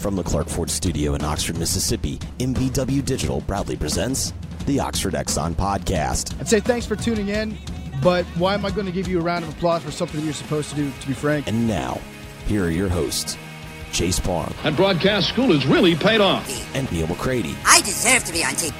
From the Clark Ford Studio in Oxford, Mississippi, MVW Digital proudly presents the Oxford Exxon Podcast. I'd say thanks for tuning in, but why am I going to give you a round of applause for something that you're supposed to do, to be frank? And now, here are your hosts, Chase Parham. And broadcast school has really paid off. And Neil McCready. I deserve to be on TV.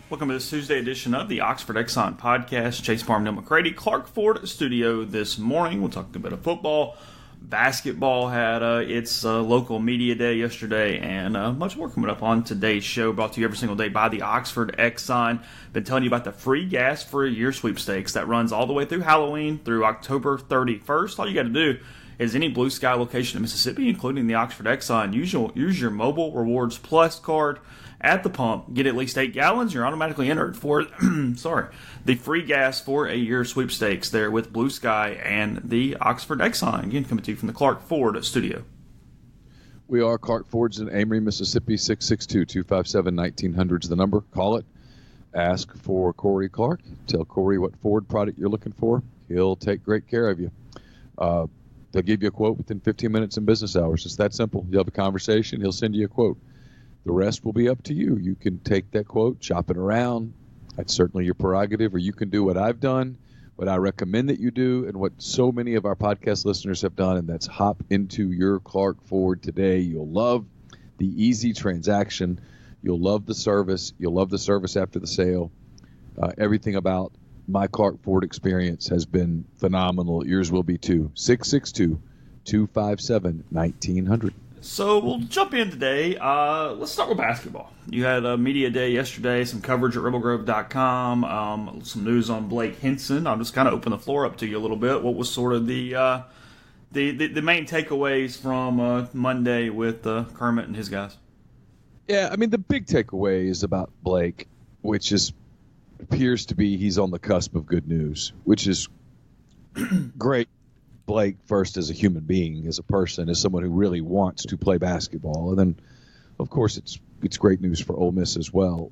Welcome to this Tuesday edition of the Oxford Exxon Podcast. Chase Parham, Neil McCready, Clark Ford Studio this morning. We'll talk a bit of football. Basketball had its local media day yesterday, and much more coming up on today's show, brought to you every single day by the Oxford Exxon. Been telling you about the free gas for a year sweepstakes that runs all the way through Halloween through October 31st. All you got to do is any Blue Sky location in Mississippi, including the Oxford Exxon, use your Mobile Rewards Plus card at the pump, get at least 8 gallons, you're automatically entered for the free gas for a year sweepstakes there with Blue Sky and the Oxford Exxon. Again, coming to you from the Clark Ford Studio. We are Clark Ford's in Amory, Mississippi. 662-257-1900 is the number. Call it. Ask for Corey Clark. Tell Corey what Ford product you're looking for. He'll take great care of you. They'll give you a quote within 15 minutes in business hours. It's that simple. You'll have a conversation. He'll send you a quote. The rest will be up to you. You can take that quote, shop it around. That's certainly your prerogative, or you can do what I've done, what I recommend that you do, and what so many of our podcast listeners have done, and that's hop into your Clark Ford today. You'll love the easy transaction. You'll love the service. You'll love the service after the sale. Everything about my Clark Ford experience has been phenomenal. Yours will be too. 662-257-1900. So we'll jump in today. Let's start with basketball. You had a media day yesterday, some coverage at rebelgrove.com, some news on Blake Hinson. I'll just kind of open the floor up to you a little bit. What was sort of the main takeaways from Monday with Kermit and his guys? Yeah, I mean, the big takeaway is about Blake, which appears to be he's on the cusp of good news, which is great. Blake first as a human being, as a person, as someone who really wants to play basketball. And then, of course, it's great news for Ole Miss as well.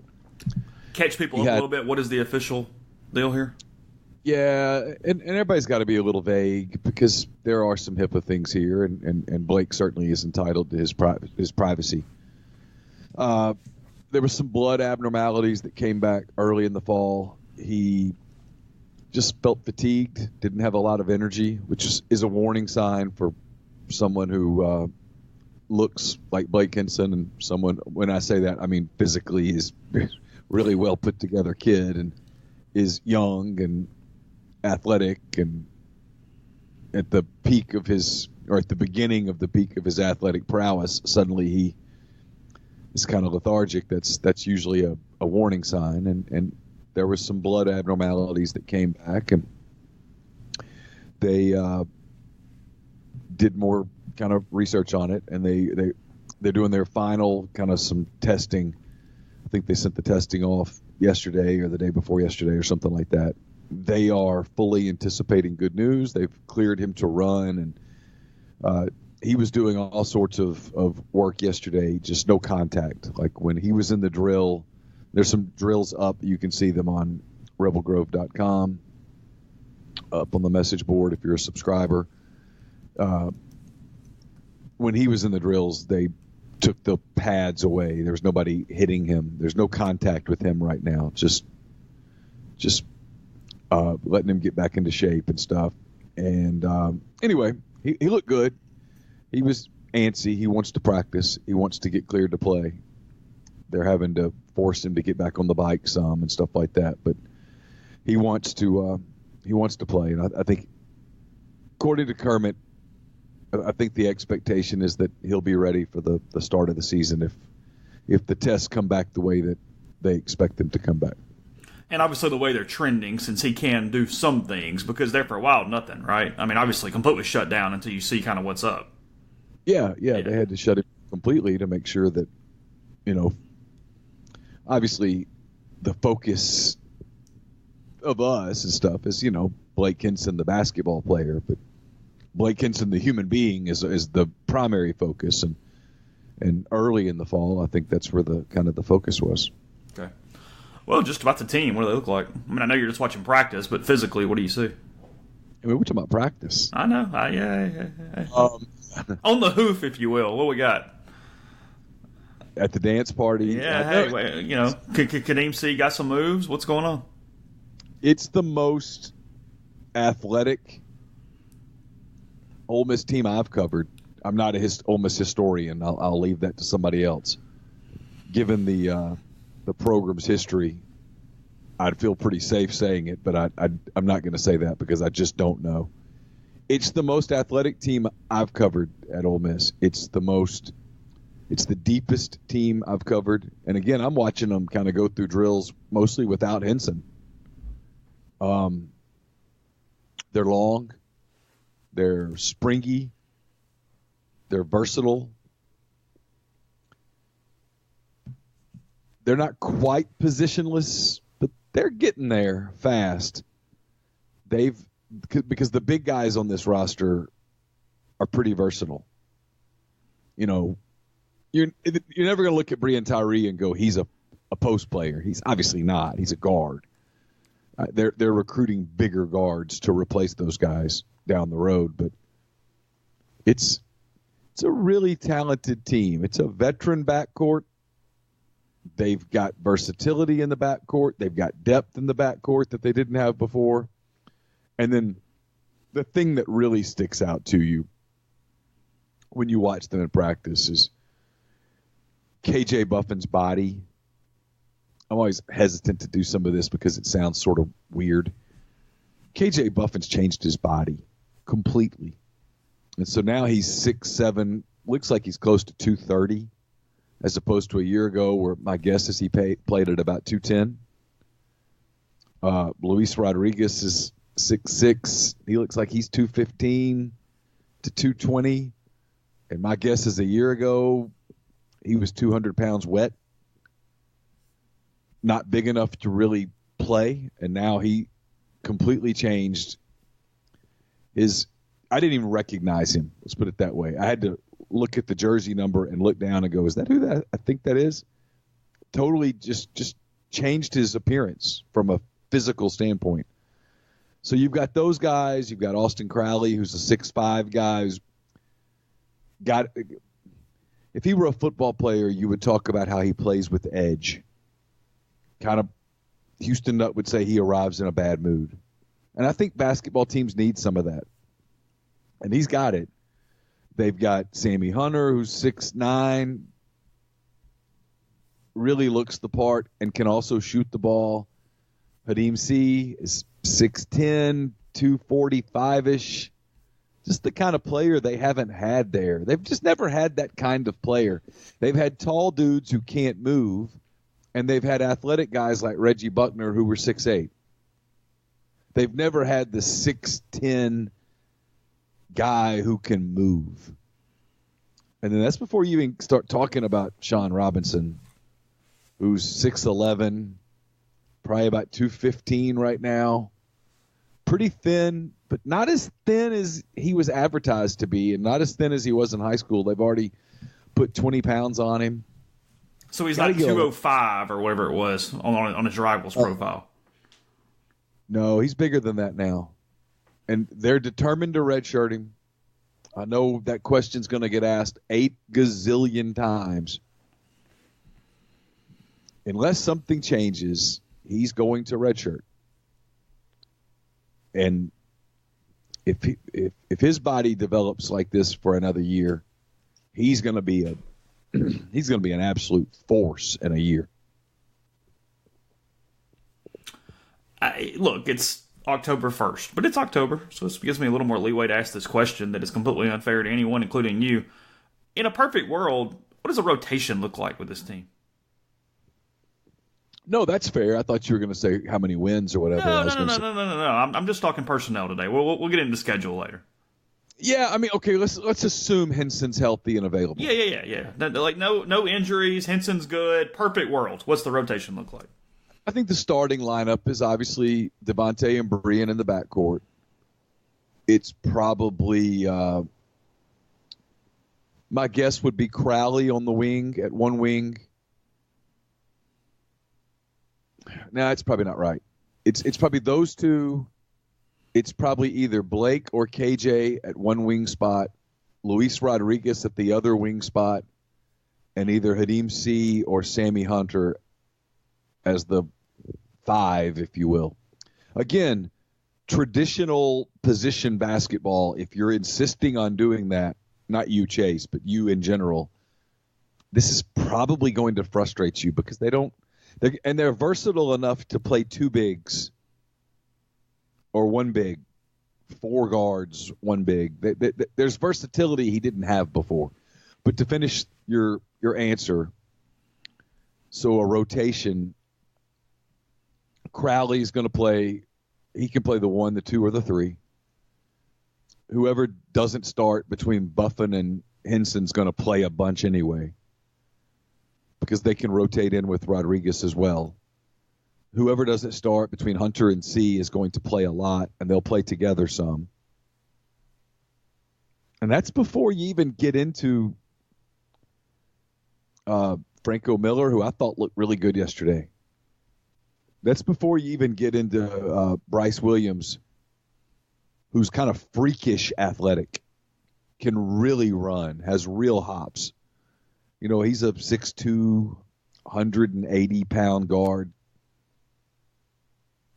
Catch people up a little bit. What is the official deal here? Yeah, and everybody's got to be a little vague because there are some HIPAA things here, and Blake certainly is entitled to his privacy. There were some blood abnormalities that came back early in the fall. He just felt fatigued, didn't have a lot of energy, which is a warning sign for someone who looks like Blake Hinson, and someone, when I say that, I mean physically is really well put together kid and is young and athletic, and at the peak of his, or at the beginning of the peak of his athletic prowess, suddenly he is kind of lethargic. That's usually a warning sign, and there was some blood abnormalities that came back, and they did more kind of research on it, and they're doing their final kind of some testing. I think they sent the testing off yesterday or the day before yesterday or something like that. They are fully anticipating good news. They've cleared him to run, and he was doing all sorts of work yesterday, just no contact. Like when he was in the drill, there's some drills up. You can see them on rebelgrove.com, up on the message board if you're a subscriber. When he was in the drills, they took the pads away. There's nobody hitting him. There's no contact with him right now. Just letting him get back into shape and stuff. And anyway, he looked good. He was antsy. He wants to practice. He wants to get cleared to play. They're having to force him to get back on the bike some and stuff like that, but he wants to play. And I think, according to Kermit, I think the expectation is that he'll be ready for the start of the season if the tests come back the way that they expect them to come back. And obviously the way they're trending, since he can do some things, because there for a while, nothing, right? I mean, obviously completely shut down until you see kind of what's up. Yeah. They had to shut it completely to make sure that, obviously the focus of us and stuff is, Blake Hinson, the basketball player, but Blake Hinson, the human being, is the primary focus. And And early in the fall, I think that's where the kind of the focus was. Okay. Well, just about the team, what do they look like? I mean, I know you're just watching practice, but physically, what do you see? I mean, we're talking about practice. I know. Yeah. On the hoof, if you will. What we got? At the dance party. Yeah, hey, Kadeem C got some moves. What's going on? It's the most athletic Ole Miss team I've covered. I'm not a Ole Miss historian. I'll leave that to somebody else. Given the program's history, I'd feel pretty safe saying it, but I'm not going to say that because I just don't know. It's the most athletic team I've covered at Ole Miss. It's the deepest team I've covered. And again, I'm watching them kind of go through drills mostly without Henson. They're long. They're springy. They're versatile. They're not quite positionless, but they're getting there fast. Because the big guys on this roster are pretty versatile. You know, you're never going to look at Brian Tyree and go, he's a post player. He's obviously not. He's a guard. They're recruiting bigger guards to replace those guys down the road, but it's a really talented team. It's a veteran backcourt. They've got versatility in the backcourt. They've got depth in the backcourt that they didn't have before. And then the thing that really sticks out to you when you watch them in practice is KJ Buffin's body. I'm always hesitant to do some of this because it sounds sort of weird. KJ Buffin's changed his body completely. And so now he's 6'7", looks like he's close to 230, as opposed to a year ago where my guess is he played at about 210. Luis Rodriguez is 6'6". He looks like he's 215 to 220. And my guess is a year ago he was 200 pounds wet. Not big enough to really play. And now he completely changed his – I didn't even recognize him. Let's put it that way. I had to look at the jersey number and look down and go, is that who that I think that is? Totally just changed his appearance from a physical standpoint. So you've got those guys. You've got Austin Crowley, who's a 6'5" guy who's got – if he were a football player, you would talk about how he plays with edge. Kind of Houston Nutt would say he arrives in a bad mood. And I think basketball teams need some of that. And he's got it. They've got Sammy Hunter, who's 6'9", really looks the part and can also shoot the ball. Hadim C is 6'10", 245-ish. Just the kind of player they haven't had there. They've just never had that kind of player. They've had tall dudes who can't move, and they've had athletic guys like Reggie Buckner who were 6'8". They've never had the 6'10" guy who can move. And then that's before you even start talking about Sean Robinson, who's 6'11", probably about 215 right now. Pretty thin, but not as thin as he was advertised to be, and not as thin as he was in high school. They've already put 20 pounds on him. So he's not 205 or whatever it was on his Rivals profile. No, he's bigger than that now. And they're determined to redshirt him. I know that question's going to get asked 8 gazillion times. Unless something changes, he's going to redshirt. And if his body develops like this for another year, he's going to be an absolute force in a year. Look, it's October 1st, but it's October, so this gives me a little more leeway to ask this question that is completely unfair to anyone, including you. In a perfect world, what does a rotation look like with this team? No, that's fair. I thought you were going to say how many wins or whatever. No. I'm just talking personnel today. We'll get into the schedule later. Yeah, I mean, okay, let's assume Henson's healthy and available. Yeah. Like no injuries. Henson's good. Perfect world. What's the rotation look like? I think the starting lineup is obviously Devontae and Brian in the backcourt. It's probably My guess would be Crowley on the wing, at one wing. No, it's probably not right. It's probably those two. It's probably either Blake or KJ at one wing spot, Luis Rodriguez at the other wing spot, and either Hadim C or Sammy Hunter as the 5, if you will. Again, traditional position basketball, if you're insisting on doing that, not you, Chase, but you in general, this is probably going to frustrate you because they're versatile enough to play 2 bigs or 1 big, 4 guards, 1 big. There's versatility he didn't have before. But to finish your answer, so a rotation, Crowley's going to play. He can play the 1, the 2, or the 3. Whoever doesn't start between Buffin and Henson's going to play a bunch anyway because they can rotate in with Rodriguez as well. Whoever doesn't start between Hunter and C is going to play a lot, and they'll play together some. And that's before you even get into Franco Miller, who I thought looked really good yesterday. That's before you even get into Bryce Williams, who's kind of freakish athletic, can really run, has real hops. You know, he's a 6'2", 180-pound guard.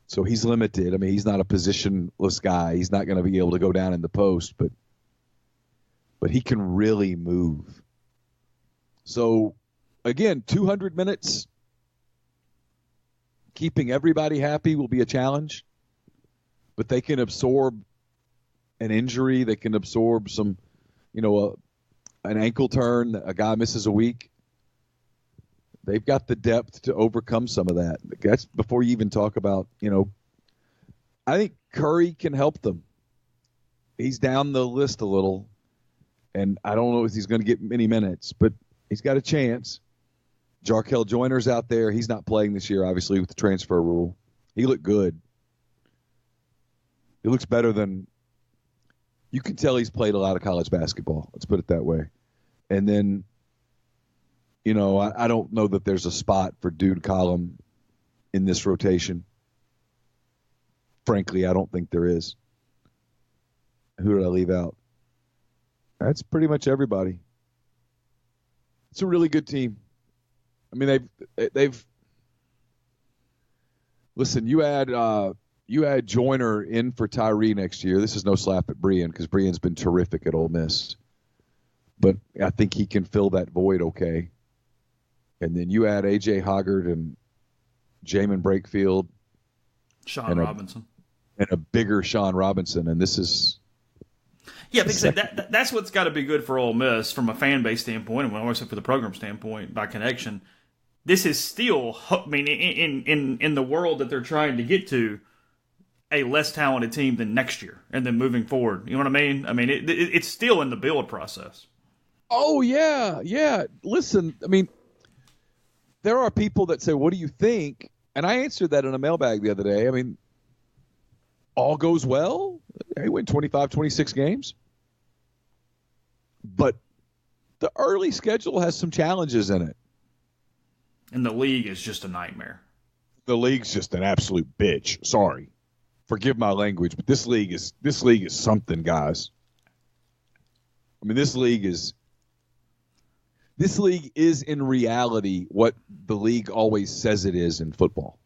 So he's limited. I mean, he's not a positionless guy. He's not going to be able to go down in the post, but he can really move. So, again, 200 minutes, keeping everybody happy will be a challenge, but they can absorb an injury. They can absorb some, an ankle turn. A guy misses a week. They've got the depth to overcome some of that. That's before you even talk about, I think Curry can help them. He's down the list a little, and I don't know if he's going to get many minutes, but he's got a chance. Jarkel Joyner's out there. He's not playing this year, obviously, with the transfer rule. He looked good. He looks better than – you can tell he's played a lot of college basketball. Let's put it that way. And then – I don't know that there's a spot for Dude Collum in this rotation. Frankly, I don't think there is. Who did I leave out? That's pretty much everybody. It's a really good team. I mean, they've listen. You add Joyner in for Tyree next year. This is no slap at Brian because Brian's been terrific at Ole Miss, but I think he can fill that void okay. And then you add A.J. Hoggard and Jamin Brakefield. Sean Robinson. And a bigger Sean Robinson. And this is... Yeah, because that's what's got to be good for Ole Miss from a fan base standpoint, and also for the program standpoint, by connection. This is still, in the world that they're trying to get to, a less talented team than next year and then moving forward. You know what I mean? I mean, it's still in the build process. Oh, yeah. Listen, I mean... There are people that say, what do you think? And I answered that in a mailbag the other day. I mean, all goes well. They win 25, 26 games. But the early schedule has some challenges in it. And the league is just a nightmare. The league's just an absolute bitch. Sorry. Forgive my language, but this league is something, guys. I mean, this league is in reality what the league always says it is in football.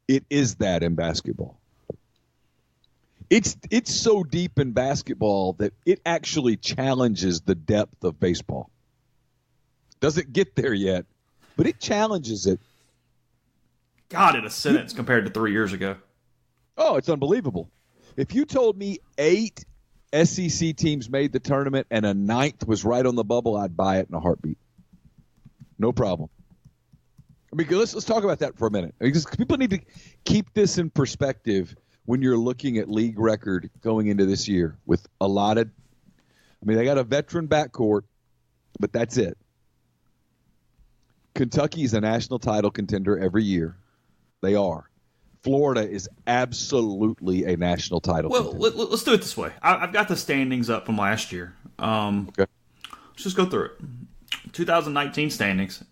It is that in basketball. It's so deep in basketball that it actually challenges the depth of baseball. Doesn't get there yet, but it challenges it. God, in a sentence compared to 3 years ago. Oh, it's unbelievable. If you told me 8 SEC teams made the tournament and a 9th was right on the bubble, I'd buy it in a heartbeat. No problem. I mean, let's talk about that for a minute. Because people need to keep this in perspective when you're looking at league record going into this year with a lot of – I mean, they got a veteran backcourt, but that's it. Kentucky's a national title contender every year. They are. Florida is absolutely a national title contender. Let's do it this way. I've got the standings up from last year. Okay. Let's just go through it. 2019 standings.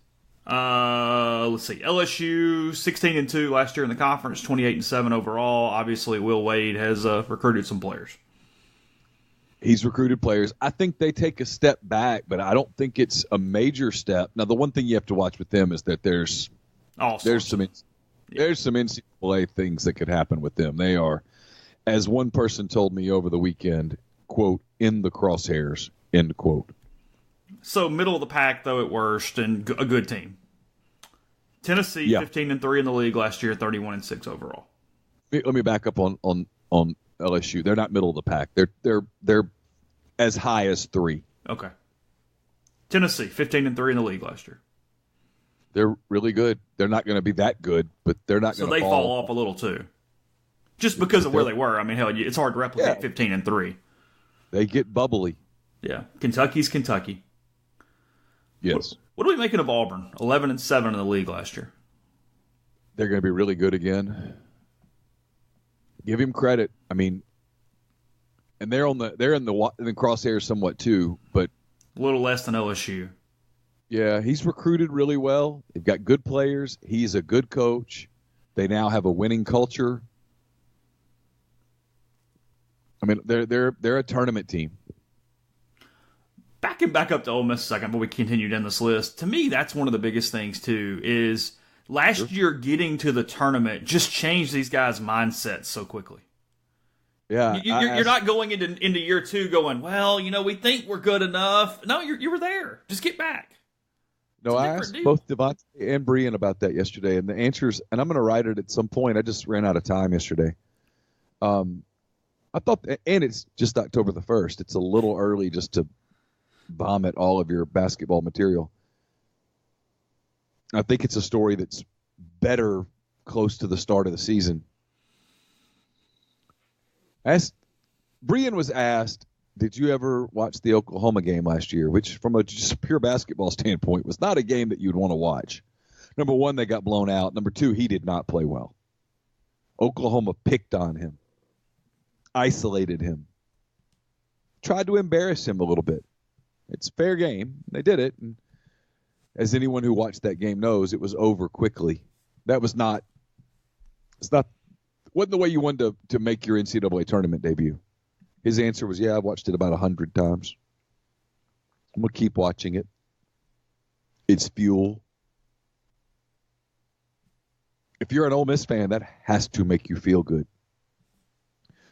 Let's see. LSU 16-2 last year in the conference, 28-7 overall. Obviously, Will Wade has recruited some players. He's recruited players. I think they take a step back, but I don't think it's a major step. Now, the one thing you have to watch with them is that there's some NCAA things that could happen with them. They are, as one person told me over the weekend, quote, in the crosshairs, end quote. So middle of the pack, though, at worst, and a good team. Tennessee, 15-3 in the league last year, 31-6 overall. Let me back up on LSU. They're not middle of the pack. They're as high as 3. Okay. Tennessee, 15-3 in the league last year. They're really good. They're not going to be that good, but they're not going to fall. So they fall off a little too, just because of where they were. I mean, hell, it's hard to replicate 15-3. They get bubbly. Yeah, Kentucky's Kentucky. Yes. What are we making of Auburn? 11-7 in the league last year. They're going to be really good again. Give him credit. I mean, and they're in the crosshairs somewhat too, but a little less than LSU. Yeah, he's recruited really well. They've got good players. He's a good coach. They now have a winning culture. I mean, they're a tournament team. Backing back up to Ole Miss a second, but we continued in this list. To me, that's one of the biggest things, too, is last year getting to the tournament just changed these guys' mindsets so quickly. Yeah. You're not going into year 2 going, well, we think we're good enough. No, you were there. Just get back. No, I asked both Devontae and Brian about that yesterday, and the answers, and I'm going to write it at some point. I just ran out of time yesterday. I thought, and it's just October the 1st. It's a little early just to vomit all of your basketball material. I think it's a story that's better close to the start of the season. Brian was asked, did you ever watch the Oklahoma game last year, which from a just pure basketball standpoint was not a game that you'd want to watch. Number one, they got blown out. Number two, he did not play well. Oklahoma picked on him, isolated him, tried to embarrass him a little bit. It's a fair game. They did it. And as anyone who watched that game knows, it was over quickly. That was not – wasn't the way you wanted to make your NCAA tournament debut. His answer was, yeah, I've watched it about 100 times. I'm going to keep watching it. It's fuel. If you're an Ole Miss fan, that has to make you feel good.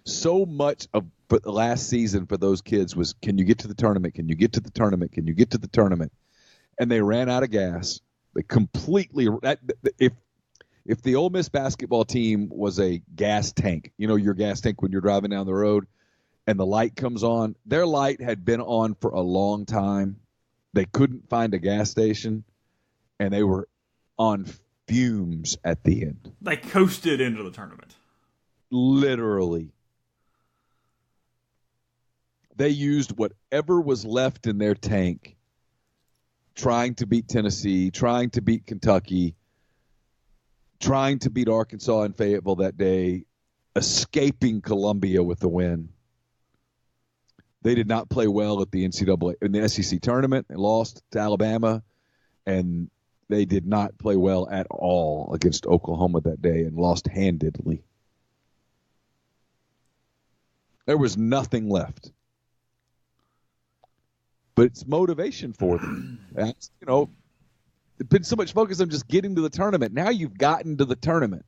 So much of the last season for those kids was, can you get to the tournament? Can you get to the tournament? Can you get to the tournament? And they ran out of gas. They completely if the Ole Miss basketball team was a gas tank, your gas tank when you're driving down the road and the light comes on, their light had been on for a long time. They couldn't find a gas station, and they were on fumes at the end. They coasted into the tournament. Literally. They used whatever was left in their tank, trying to beat Tennessee, trying to beat Kentucky, trying to beat Arkansas and Fayetteville that day, escaping Columbia with the win. They did not play well at the NCAA in the SEC tournament. They lost to Alabama, and they did not play well at all against Oklahoma that day and lost handedly. There was nothing left. But it's motivation for them. It's been so much focus on just getting to the tournament. Now you've gotten to the tournament.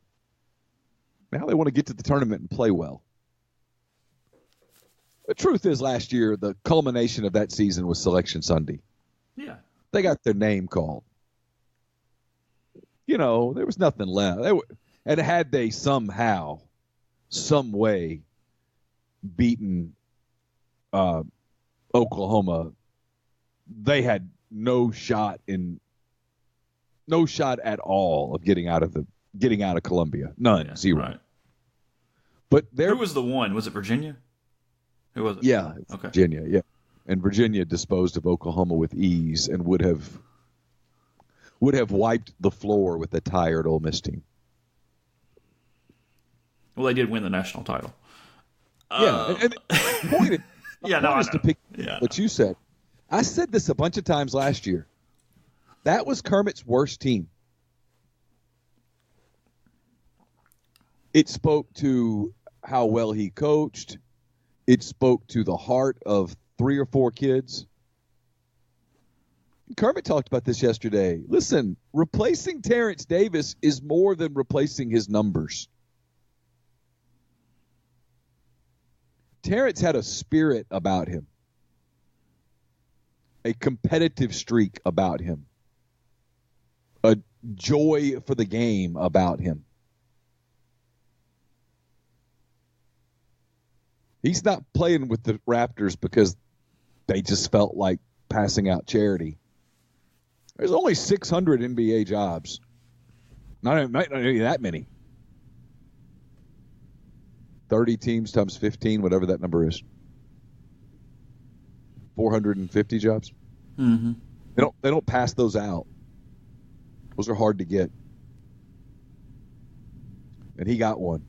Now they want to get to the tournament and play well. The truth is, last year, the culmination of that season was Selection Sunday. Yeah. They got their name called. There was nothing left. And had they somehow, some way, beaten Oklahoma, they had no shot at all of getting out of Columbia. None. Yeah, zero. Right. But who was the one? Was it Virginia? Who was it? Yeah, okay. Virginia. Yeah, and Virginia disposed of Oklahoma with ease and would have wiped the floor with a tired Ole Miss team. Well, they did win the national title. Yeah, and the point Yeah, no, I is to pick what you said. I said this a bunch of times last year. That was Kermit's worst team. It spoke to how well he coached. It spoke to the heart of 3 or 4 kids. Kermit talked about this yesterday. Listen, replacing Terrence Davis is more than replacing his numbers. Terrence had a spirit about him, a competitive streak about him, a joy for the game about him. He's not playing with the Raptors because they just felt like passing out charity. There's only 600 NBA jobs. Not that many. 30 teams times 15, whatever that number is. 450 jobs. Mm-hmm. They don't pass those out. Those are hard to get. And he got one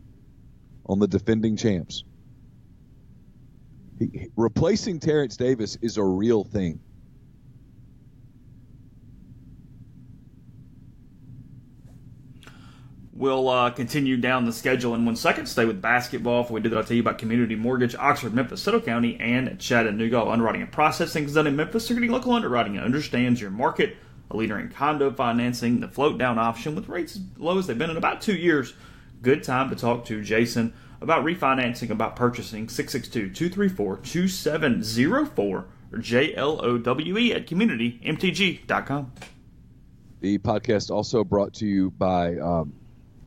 on the defending champs. Replacing Terrence Davis is a real thing. We'll continue down the schedule in 1 second. Stay with basketball. Before we do that, I'll tell you about Community Mortgage, Oxford, Memphis, Soto County, and Chattanooga. Underwriting and processing is done in Memphis. They're getting local underwriting and understands your market. A leader in condo financing, the float down option with rates as low as they've been in about 2 years. Good time to talk to Jason about refinancing, about purchasing. 662-234-2704 or JLOWE at communitymtg.com. The podcast also brought to you by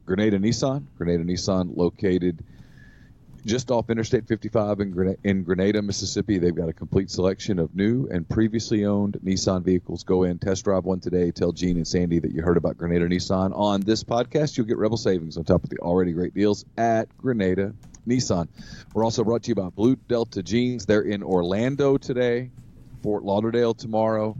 Grenada Nissan. Grenada Nissan, located just off Interstate 55 in Grenada, Mississippi. They've got a complete selection of new and previously owned Nissan vehicles. Go in, test drive one today. Tell Gene and Sandy that you heard about Grenada Nissan on this podcast. You'll get Rebel savings on top of the already great deals at Grenada Nissan. We're also brought to you by Blue Delta Jeans. They're in Orlando today, Fort Lauderdale tomorrow,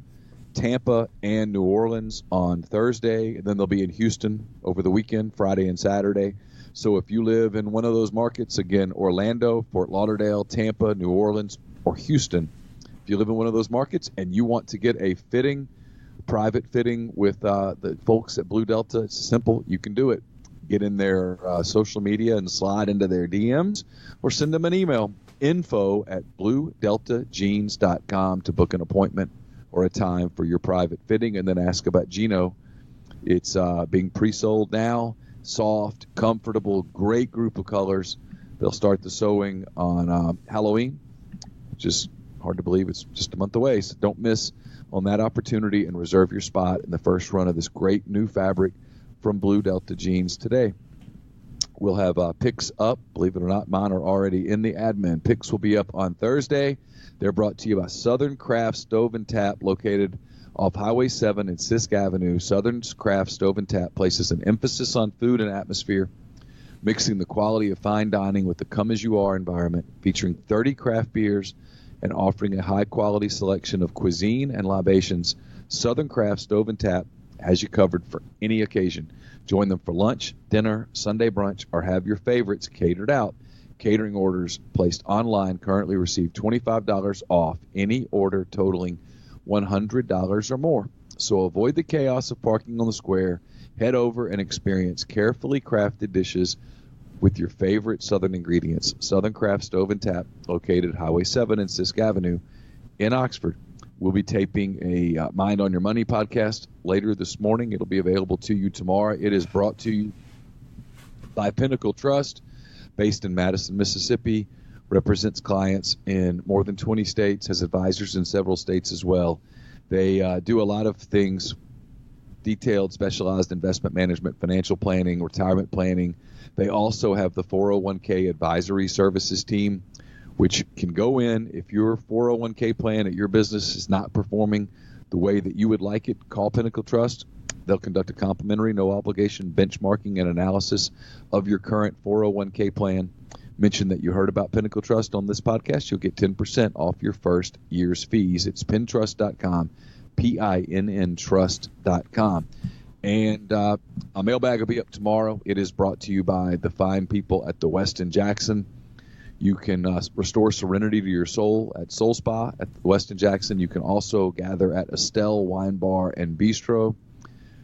Tampa and New Orleans on Thursday, and then they'll be in Houston over the weekend, Friday and Saturday. So if you live in one of those markets, again, Orlando, Fort Lauderdale, Tampa, New Orleans, or Houston, if you live in one of those markets and you want to get a fitting, private fitting with the folks at Blue Delta, it's simple. You can do it. Get in their social media and slide into their DMs or send them an email, info@bluedeltajeans.com to book an appointment or a time for your private fitting, and then ask about Gino. It's being pre-sold now. Soft, comfortable, great group of colors. They'll start the sewing on Halloween, which is hard to believe. It's just a month away, so don't miss on that opportunity and reserve your spot in the first run of this great new fabric from Blue Delta Jeans today. We'll have picks up. Believe it or not, mine are already in the admin. Picks will be up on Thursday. They're brought to you by Southern Craft Stove and Tap, located off Highway 7 and Sisk Avenue. Southern Craft Stove and Tap places an emphasis on food and atmosphere, mixing the quality of fine dining with the come-as-you-are environment, featuring 30 craft beers and offering a high-quality selection of cuisine and libations. Southern Craft Stove and Tap has you covered for any occasion. Join them for lunch, dinner, Sunday brunch, or have your favorites catered out. Catering orders placed online currently receive $25 off any order totaling $100 or more. So avoid the chaos of parking on the square. Head over and experience carefully crafted dishes with your favorite Southern ingredients. Southern Craft Stove and Tap, located Highway 7 and Sisk Avenue in Oxford. We'll be taping a Mind on Your Money podcast later this morning. It'll be available to you tomorrow. It is brought to you by Pinnacle Trust, based in Madison, Mississippi, represents clients in more than 20 states, has advisors in several states as well. They do a lot of things, detailed, specialized investment management, financial planning, retirement planning. They also have the 401k advisory services team, which can go in if your 401k plan at your business is not performing the way that you would like it. Call Pinnacle Trust. They'll conduct a complimentary, no-obligation benchmarking and analysis of your current 401k plan. Mention that you heard about Pinnacle Trust on this podcast. You'll get 10% off your first year's fees. It's pintrust.com, PINN trust.com. And a mailbag will be up tomorrow. It is brought to you by the fine people at the Westin Jackson. You can restore serenity to your soul at Soul Spa at Westin Jackson. You can also gather at Estelle Wine Bar and Bistro.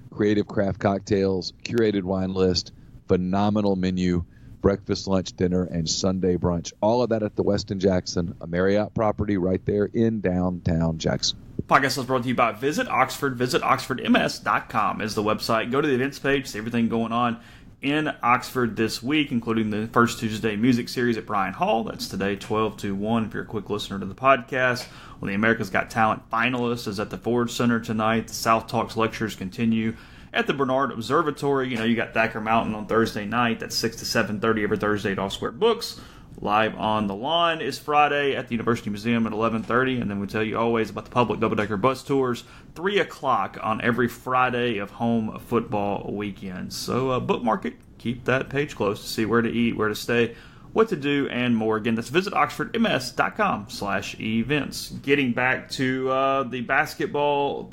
Creative craft cocktails, curated wine list, phenomenal menu, breakfast, lunch, dinner, and Sunday brunch. All of that at the Westin Jackson, a Marriott property right there in downtown Jackson. Podcast is brought to you by Visit Oxford. Visit oxfordms.com is the website. Go to the events page, see everything going on in Oxford this week, including the First Tuesday Music Series at Bryan Hall. That's today, 12 to 1, if you're a quick listener to the podcast. Well, the America's Got Talent finalist is at the Ford Center tonight. The South Talks lectures continue at the Bernard Observatory. You got Thacker Mountain on Thursday night. That's 6 to 7:30 every Thursday at All Square Books. Live on the Lawn is Friday at the University Museum at 11:30. And then we tell you always about the public double-decker bus tours, 3 o'clock on every Friday of home football weekend. So bookmark it. Keep that page close to see where to eat, where to stay, what to do, and more. Again, that's visit oxfordms.com/events. Getting back to the basketball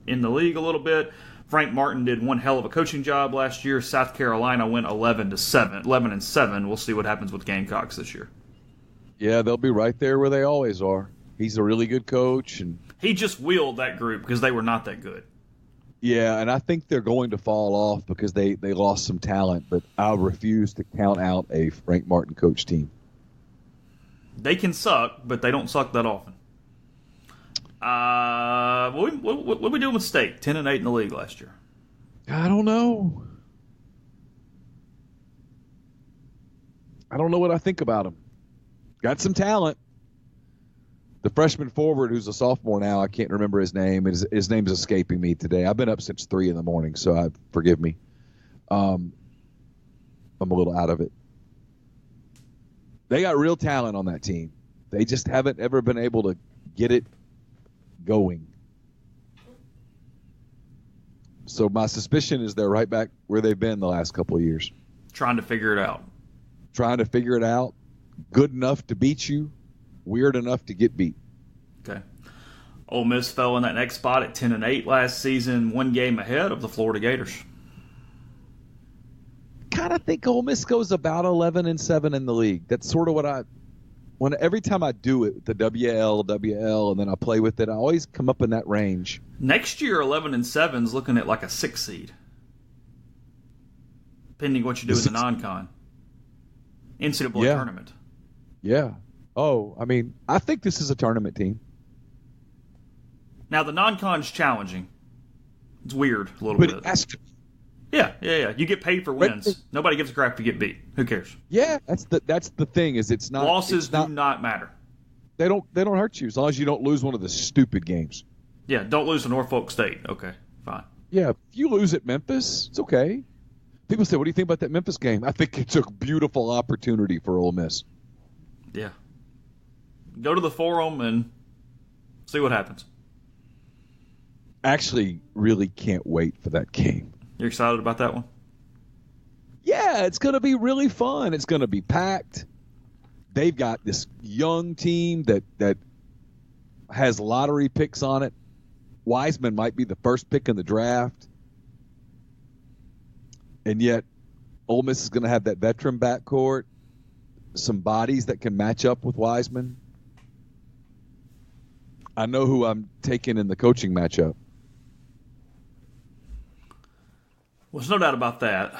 in the league a little bit. Frank Martin did one hell of a coaching job last year. South Carolina went 11-7. We'll see what happens with Gamecocks this year. Yeah, they'll be right there where they always are. He's a really good coach, and he just wheeled that group because they were not that good. Yeah, and I think they're going to fall off because they lost some talent, but I refuse to count out a Frank Martin coach team. They can suck, but they don't suck that often. What we doing with State? 10-8 in the league last year. I don't know. I don't know what I think about them. Got some talent. The freshman forward, who's a sophomore now, I can't remember his name. His name's escaping me today. I've been up since 3 a.m, so forgive me. I'm a little out of it. They got real talent on that team. They just haven't ever been able to get it going. So my suspicion is they're right back where they've been the last couple of years. Trying to figure it out. Good enough to beat you. Weird enough to get beat. Okay. Ole Miss fell in that next spot at 10-8 last season, 1 game ahead of the Florida Gators. Kind of think Ole Miss goes about 11-7 in the league. That's sort of what every time I do it, the WL, and then I play with it, I always come up in that range. Next year, 11-7 is looking at like a 6 seed, depending what you do in the non-con NCAA tournament. Yeah. Oh, I mean, I think this is a tournament team. Now, the non-con's challenging. It's weird a little bit. But it has to. Yeah. You get paid for wins. Nobody gives a crap if you get beat. Who cares? Yeah, that's the thing is it's not. Losses do not matter. They don't hurt you as long as you don't lose one of the stupid games. Yeah, don't lose to Norfolk State. Okay, fine. Yeah, if you lose at Memphis, it's okay. People say, what do you think about that Memphis game? I think it's a beautiful opportunity for Ole Miss. Yeah. Go to the forum and see what happens. Actually, really can't wait for that game. You're excited about that one? Yeah, it's going to be really fun. It's going to be packed. They've got this young team that has lottery picks on it. Wiseman might be the first pick in the draft. And yet, Ole Miss is going to have that veteran backcourt, some bodies that can match up with Wiseman. I know who I'm taking in the coaching matchup. Well, there's no doubt about that.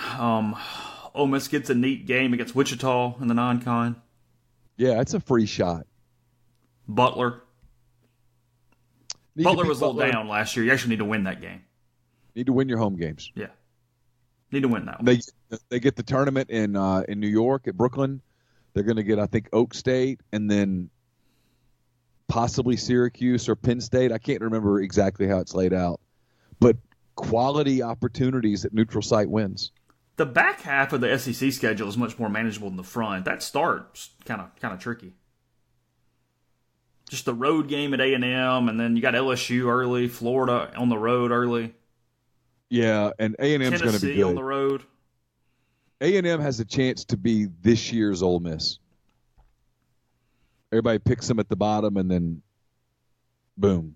Ole Miss gets a neat game against Wichita in the non-con. Yeah, it's a free shot. Butler was a little down last year. You actually need to win that game. Need to win your home games. Yeah. Need to win that one. They get the tournament in New York at Brooklyn. They're going to get, I think, Oak State and then possibly Syracuse or Penn State. I can't remember exactly how it's laid out. But quality opportunities at neutral site wins. The back half of the SEC schedule is much more manageable than the front. That start's kind of tricky. Just the road game at A&M, and then you got LSU early, Florida on the road early. Yeah, and A&M's going to be good. Tennessee on the road. A&M has a chance to be this year's Ole Miss. Everybody picks them at the bottom, and then boom.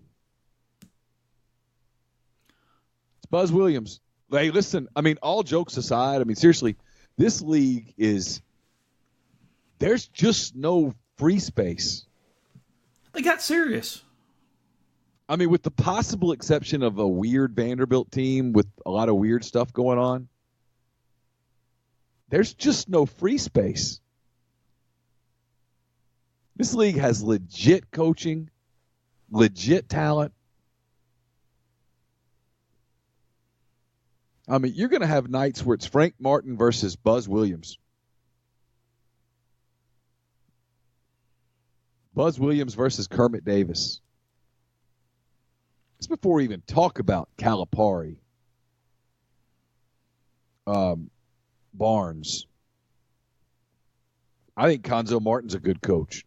It's Buzz Williams. Hey, listen, I mean, all jokes aside, I mean, seriously, this league is there's just no free space. They got serious. I mean, with the possible exception of a weird Vanderbilt team with a lot of weird stuff going on, there's just no free space. This league has legit coaching, legit talent. I mean, you're going to have nights where it's Frank Martin versus Buzz Williams. Buzz Williams versus Kermit Davis. It's before we even talk about Calipari, Barnes. I think Konzo Martin's a good coach.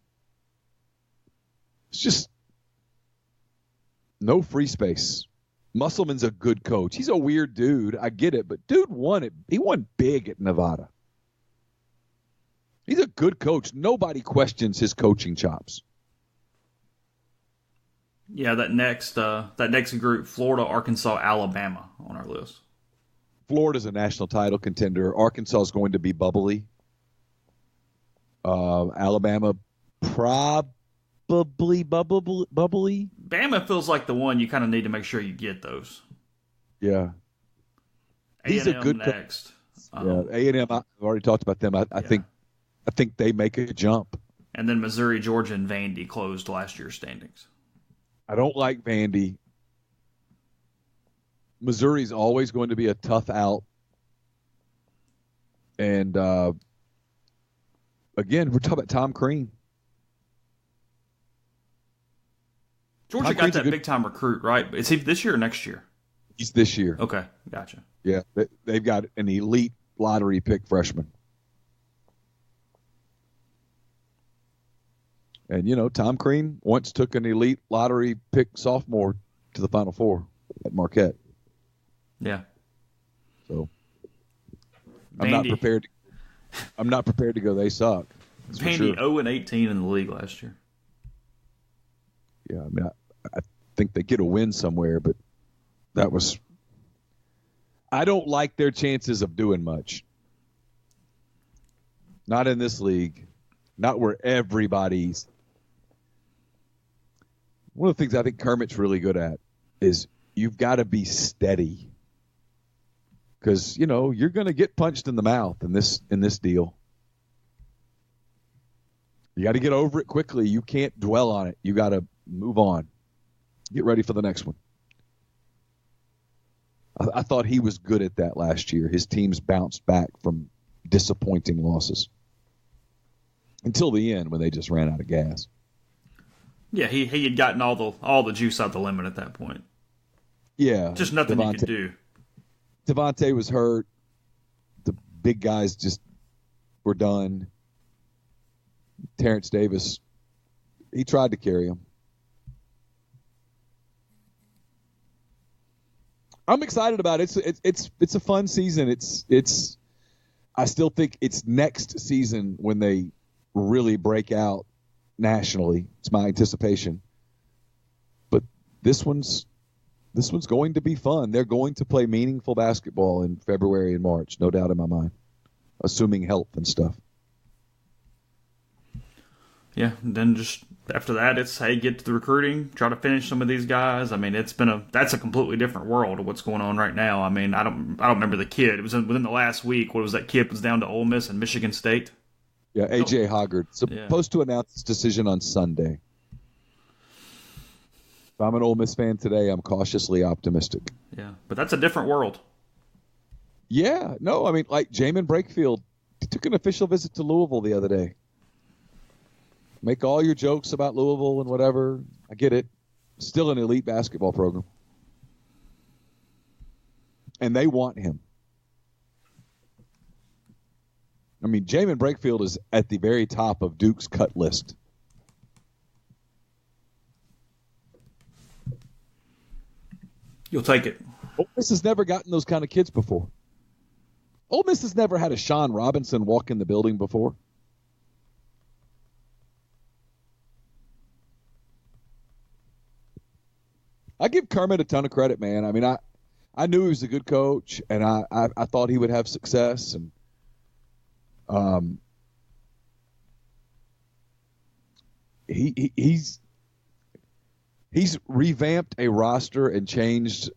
It's just no free space. Musselman's a good coach. He's a weird dude. I get it, but dude won it. He won big at Nevada. He's a good coach. Nobody questions his coaching chops. Yeah, that next group, Florida, Arkansas, Alabama on our list. Florida's a national title contender. Arkansas is going to be bubbly. Alabama probably bubbly. Bama feels like the one you kind of need to make sure you get those. Yeah. He's a good next. Yeah, A&M. I've already talked about them. I think they make a jump. And then Missouri, Georgia, and Vandy closed last year's standings. I don't like Vandy. Missouri's always going to be a tough out. And, again, we're talking about Tom Crean. Georgia got that big-time recruit, right? Is he this year or next year? He's this year. Okay, gotcha. Yeah, they've got an elite lottery pick freshman. And, Tom Crean once took an elite lottery pick sophomore to the Final Four at Marquette. Yeah. So I'm not prepared to go they suck. Vandy 0-18 in the league last year. Yeah, I mean, I think they get a win somewhere, but that was – I don't like their chances of doing much. Not in this league. Not where everybody's – one of the things I think Kermit's really good at is you've got to be steady because, you're going to get punched in the mouth in this deal. You got to get over it quickly. You can't dwell on it. You got to move on. Get ready for the next one. I thought he was good at that last year. His teams bounced back from disappointing losses until the end when they just ran out of gas. Yeah, he had gotten all the juice out the lemon at that point. Yeah. Just nothing he could do. Devontae was hurt. The big guys just were done. Terrence Davis, he tried to carry him. I'm excited about it. It's a fun season. It's I still think it's next season when they really break out nationally. It's my anticipation. But this one's going to be fun. They're going to play meaningful basketball in February and March, no doubt in my mind, assuming health and stuff. Yeah, and then just after that, it's, hey, get to the recruiting, try to finish some of these guys. I mean, that's a completely different world of what's going on right now. I mean, I don't remember the kid. It was within the last week. What was that kid was down to Ole Miss and Michigan State? Yeah, A.J. Hoggard. Supposed to announce his decision on Sunday. If I'm an Ole Miss fan today, I'm cautiously optimistic. Yeah, but that's a different world. Yeah, no, I mean, like Jamin Brakefield, he took an official visit to Louisville the other day. Make all your jokes about Louisville and whatever. I get it. Still an elite basketball program. And they want him. I mean, Jamin Brakefield is at the very top of Duke's cut list. You'll take it. Ole Miss has never gotten those kind of kids before. Ole Miss has never had a Sean Robinson walk in the building before. I give Kermit a ton of credit, man. I mean, I knew he was a good coach, and I thought he would have success. And he's revamped a roster and changed.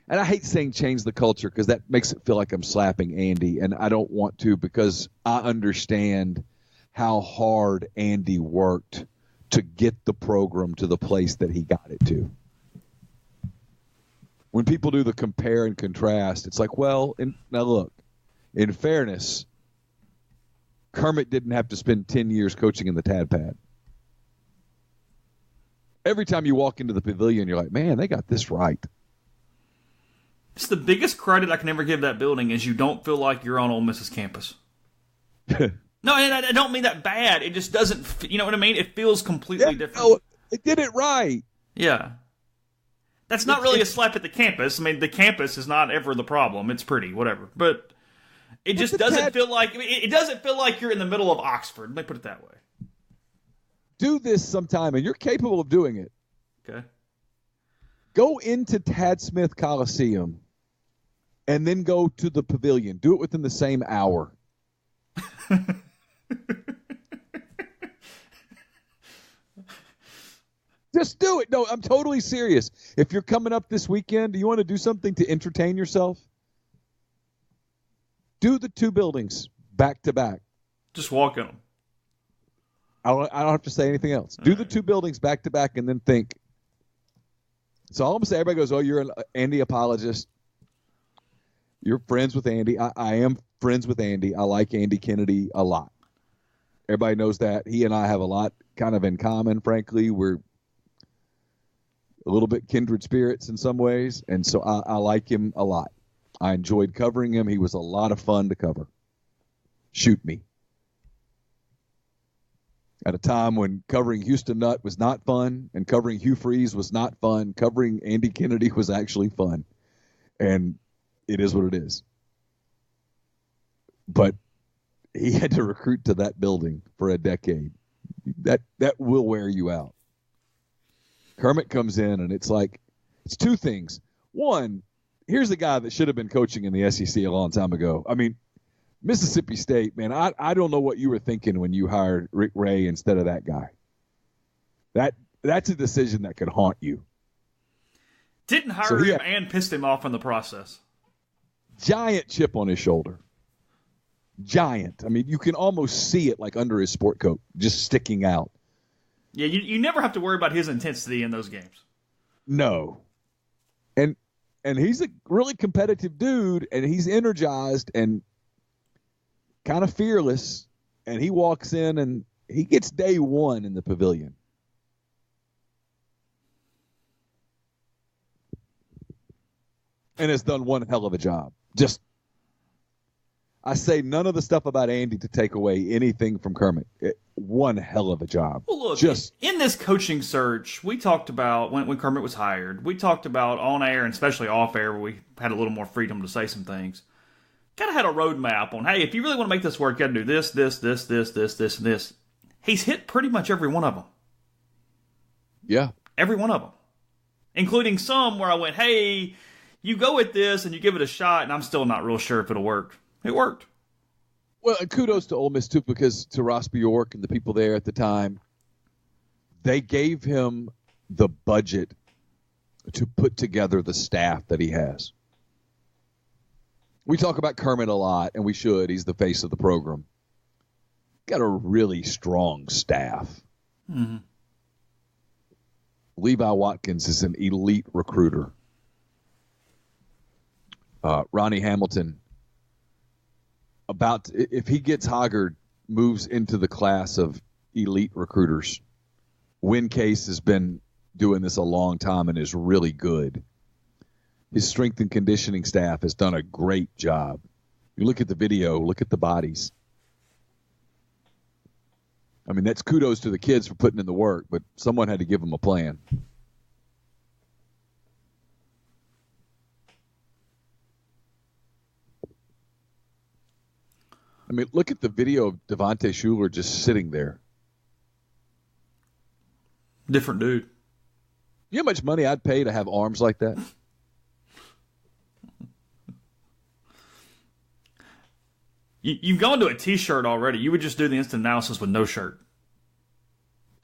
And I hate saying change the culture because that makes it feel like I'm slapping Andy, and I don't want to because I understand how hard Andy worked to get the program to the place that he got it to. When people do the compare and contrast, it's like, well, now look, in fairness, Kermit didn't have to spend 10 years coaching in the Tad Pad. Every time you walk into the pavilion, you're like, man, they got this right. It's the biggest credit I can ever give that building is you don't feel like you're on Ole Miss's campus. No, and I don't mean that bad. It just doesn't, you know what I mean? It feels completely different. No, it did it right. Yeah. That's not really a slap at the campus. I mean, the campus is not ever the problem. It's pretty, whatever. But it just doesn't feel like, it doesn't feel like you're in the middle of Oxford. Let me put it that way. Do this sometime, and you're capable of doing it. Okay. Go into Tad Smith Coliseum and then go to the pavilion. Do it within the same hour. Just do it. No, I'm totally serious. If you're coming up this weekend, do you want to do something to entertain yourself? Do the two buildings back to back. Just walk in them. I don't have to say anything else. Do the two buildings back to back and then think. So all I'm going to say, everybody goes, oh, you're an Andy apologist. You're friends with Andy. I am friends with Andy. I like Andy Kennedy a lot. Everybody knows that. He and I have a lot kind of in common, frankly. We're a little bit kindred spirits in some ways, and so I like him a lot. I enjoyed covering him. He was a lot of fun to cover. Shoot me. At a time when covering Houston Nutt was not fun and covering Hugh Freeze was not fun, covering Andy Kennedy was actually fun. And it is what it is. But he had to recruit to that building for a decade. That will wear you out. Kermit comes in, and it's like, it's two things. One, here's a guy that should have been coaching in the SEC a long time ago. I mean, Mississippi State, man, I don't know what you were thinking when you hired Rick Ray instead of that guy. That's a decision that could haunt you. Didn't hire him and pissed him off in the process. Giant chip on his shoulder. Giant. I mean, you can almost see it like under his sport coat, just sticking out. Yeah, you never have to worry about his intensity in those games. No. And he's a really competitive dude, and he's energized and kind of fearless, and he walks in and he gets day one in the pavilion. And has done one hell of a job. Just, I say none of the stuff about Andy to take away anything from Kermit. One hell of a job. Well, look, just in this coaching search, we talked about when Kermit was hired, we talked about on air and especially off air where we had a little more freedom to say some things. Kind of had a roadmap on, hey, if you really want to make this work, you got to do this, this, this, this, this, this, and this. He's hit pretty much every one of them. Yeah. Every one of them. Including some where I went, hey, you go with this and you give it a shot, and I'm still not real sure if it'll work. It worked. Well, and kudos to Ole Miss, too, because to Ross Bjork and the people there at the time, they gave him the budget to put together the staff that he has. We talk about Kermit a lot, and we should. He's the face of the program. Got a really strong staff. Mm-hmm. Levi Watkins is an elite recruiter. Ronnie Hamilton, if he gets Hoggard, moves into the class of elite recruiters. Win Case has been doing this a long time and is really good. His strength and conditioning staff has done a great job. You look at the video, look at the bodies. I mean, that's kudos to the kids for putting in the work, but someone had to give them a plan. I mean, look at the video of Devontae Shuler just sitting there. Different dude. You know how much money I'd pay to have arms like that? You've gone to a T-shirt already. You would just do the instant analysis with no shirt.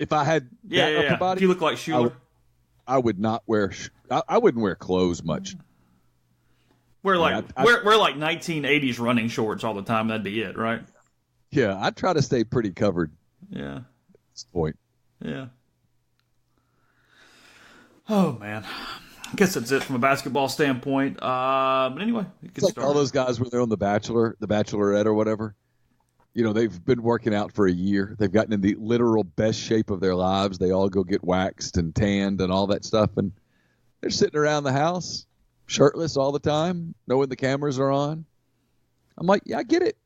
If I had that upper body, if you look like Schuler, I would not wear. I wouldn't wear clothes much. Wear like 1980s running shorts all the time. That'd be it, right? Yeah, I'd try to stay pretty covered. Yeah. At this point. Yeah. Oh man, I guess that's it from a basketball standpoint. But anyway, it's like all those guys when they're on The Bachelor, The Bachelorette, or whatever. You know, they've been working out for a year. They've gotten in the literal best shape of their lives. They all go get waxed and tanned and all that stuff, and they're sitting around the house shirtless all the time, knowing the cameras are on. I'm like, yeah, I get it.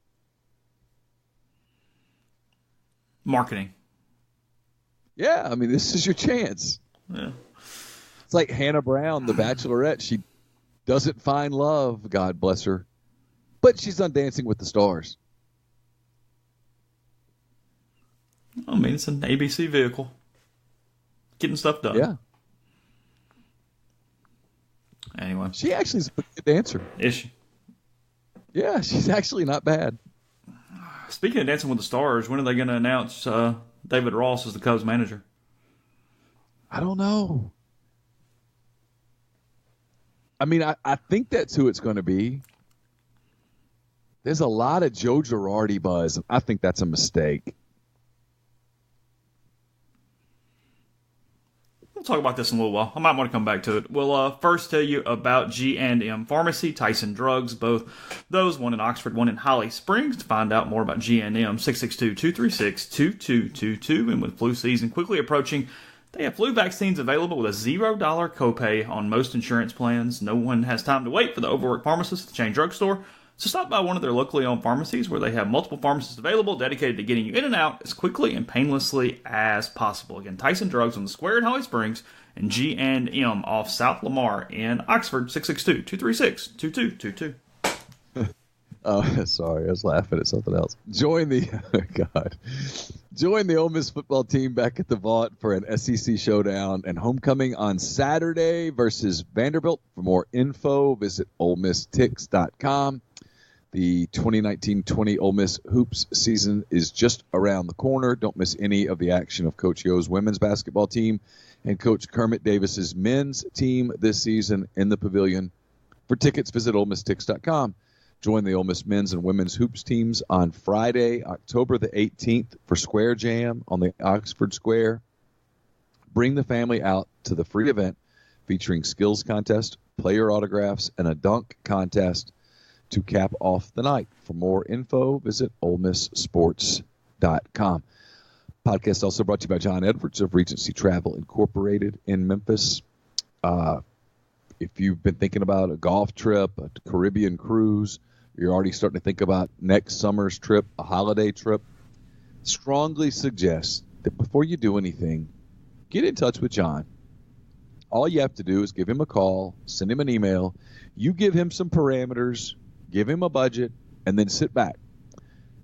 Marketing. Yeah, I mean, this is your chance. Yeah. It's like Hannah Brown, the Bachelorette. She doesn't find love, God bless her, but she's on Dancing with the Stars. I mean, it's an ABC vehicle. Getting stuff done. Yeah. Anyway. She actually is a good dancer. Is she? Yeah, she's actually not bad. Speaking of Dancing with the Stars, when are they going to announce David Ross as the Cubs manager? I don't know. I mean, I think that's who it's going to be. There's a lot of Joe Girardi buzz. I think that's a mistake. We'll talk about this in a little while. I might want to come back to it. We'll first tell you about G&M Pharmacy, Tyson Drugs, both those, one in Oxford, one in Holly Springs. To find out more about G&M, 662-236-2222. And with flu season quickly approaching, they have flu vaccines available with a $0 copay on most insurance plans. No one has time to wait for the overworked pharmacist at the chain drugstore. So stop by one of their locally owned pharmacies where they have multiple pharmacists available dedicated to getting you in and out as quickly and painlessly as possible. Again, Tyson Drugs on the Square in Holly Springs and G&M off South Lamar in Oxford, 662-236-2222. Oh, sorry, I was laughing at something else. Join the Ole Miss football team back at the Vaught for an SEC showdown and homecoming on Saturday versus Vanderbilt. For more info, visit OleMissTix.com. The 2019-20 Ole Miss hoops season is just around the corner. Don't miss any of the action of Coach Yo's women's basketball team and Coach Kermit Davis's men's team this season in the pavilion. For tickets, visit OleMissTix.com. Join the Ole Miss men's and women's hoops teams on Friday, October the 18th for Square Jam on the Oxford Square. Bring the family out to the free event featuring skills contest, player autographs, and a dunk contest to cap off the night. For more info, visit OleMissSports.com. Podcast also brought to you by John Edwards of Regency Travel Incorporated in Memphis. If you've been thinking about a golf trip, a Caribbean cruise, you're already starting to think about next summer's trip, a holiday trip, strongly suggest that before you do anything, get in touch with John. All you have to do is give him a call, send him an email. You give him some parameters, give him a budget, and then sit back.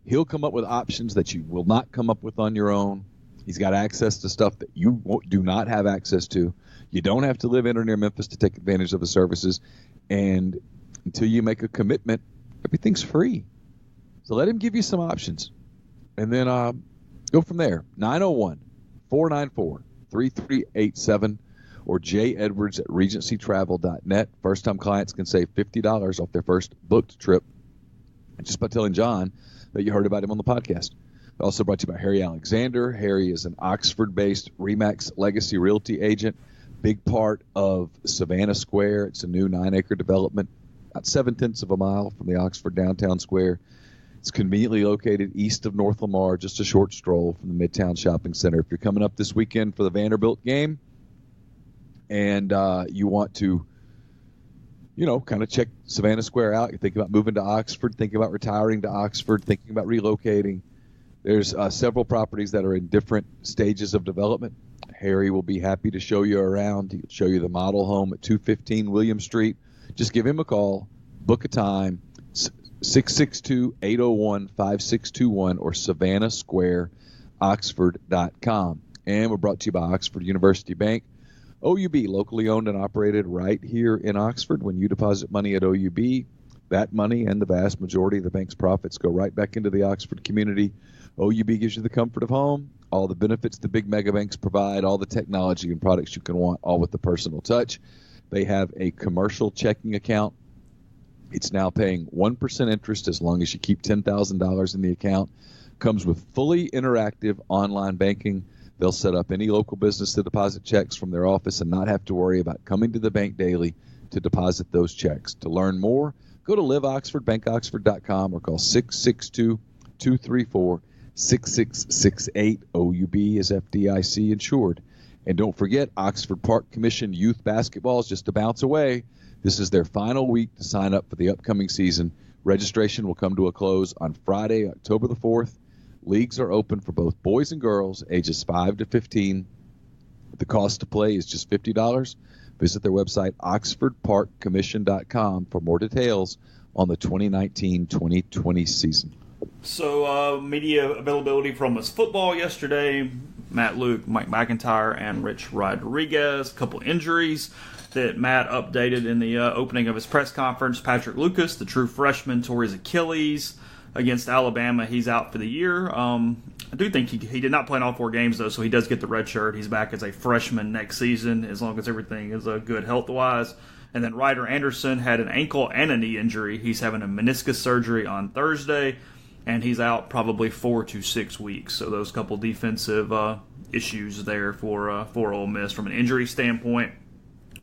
He'll come up with options that you will not come up with on your own. He's got access to stuff that you do not have access to. You don't have to live in or near Memphis to take advantage of the services. And until you make a commitment, everything's free. So let him give you some options. And then go from there. 901-494-3387 or jedwards@regencytravel.net. First-time clients can save $50 off their first booked trip just by telling John that you heard about him on the podcast. Also brought to you by Harry Alexander. Harry is an Oxford-based RE/MAX Legacy Realty agent. Big part of Savannah Square. It's a new 9-acre development, about 0.7 of a mile from the Oxford downtown square. It's conveniently located east of North Lamar, just a short stroll from the Midtown Shopping Center. If you're coming up this weekend for the Vanderbilt game and you want to, kind of check Savannah Square out, you think about moving to Oxford, thinking about retiring to Oxford, thinking about relocating, there's several properties that are in different stages of development. Harry will be happy to show you around. He'll show you the model home at 215 William Street. Just give him a call, book a time, 662-801-5621 or SavannahSquareOxford.com. And we're brought to you by Oxford University Bank. OUB, locally owned and operated right here in Oxford. When you deposit money at OUB, that money and the vast majority of the bank's profits go right back into the Oxford community. OUB gives you the comfort of home. all the benefits the big mega banks provide, all the technology and products you can want, all with the personal touch. They have a commercial checking account. It's now paying 1% interest as long as you keep $10,000 in the account. Comes with fully interactive online banking. They'll set up any local business to deposit checks from their office and not have to worry about coming to the bank daily to deposit those checks. To learn more, go to liveoxfordbankoxford.com or call 662-234-6668. OUB is FDIC insured. And don't forget, Oxford Park Commission Youth Basketball is just a bounce away. This is their final week to sign up for the upcoming season. Registration will come to a close on Friday, October the 4th. Leagues are open for both boys and girls, ages 5 to 15. The cost to play is just $50. Visit their website, oxfordparkcommission.com, for more details on the 2019-2020 season. So, media availability from us football yesterday. Matt Luke, Mike MacIntyre, and Rich Rodriguez. A couple injuries that Matt updated in the opening of his press conference. Patrick Lucas, the true freshman, tore his Achilles against Alabama. He's out for the year. I do think he did not play in all 4 games, though, so he does get the red shirt. He's back as a freshman next season, as long as everything is good health-wise. And then Ryder Anderson had an ankle and a knee injury. He's having a meniscus surgery on Thursday, and he's out probably 4 to 6 weeks. So those couple defensive issues there for Ole Miss from an injury standpoint.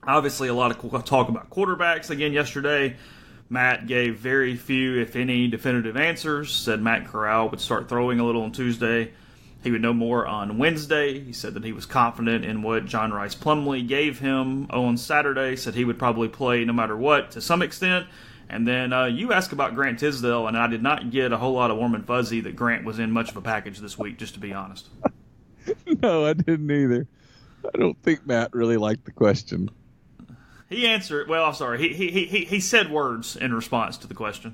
Obviously, a lot of talk about quarterbacks again yesterday. Matt gave very few, if any, definitive answers. Said Matt Corral would start throwing a little on Tuesday. He would know more on Wednesday. He said that he was confident in what John Rice Plumlee gave him on Saturday. Said he would probably play no matter what to some extent. And then you asked about Grant Tisdale, and I did not get a whole lot of warm and fuzzy that Grant was in much of a package this week, just to be honest. No, I didn't either. I don't think Matt really liked the question. He answered. Well, I'm sorry. He said words in response to the question.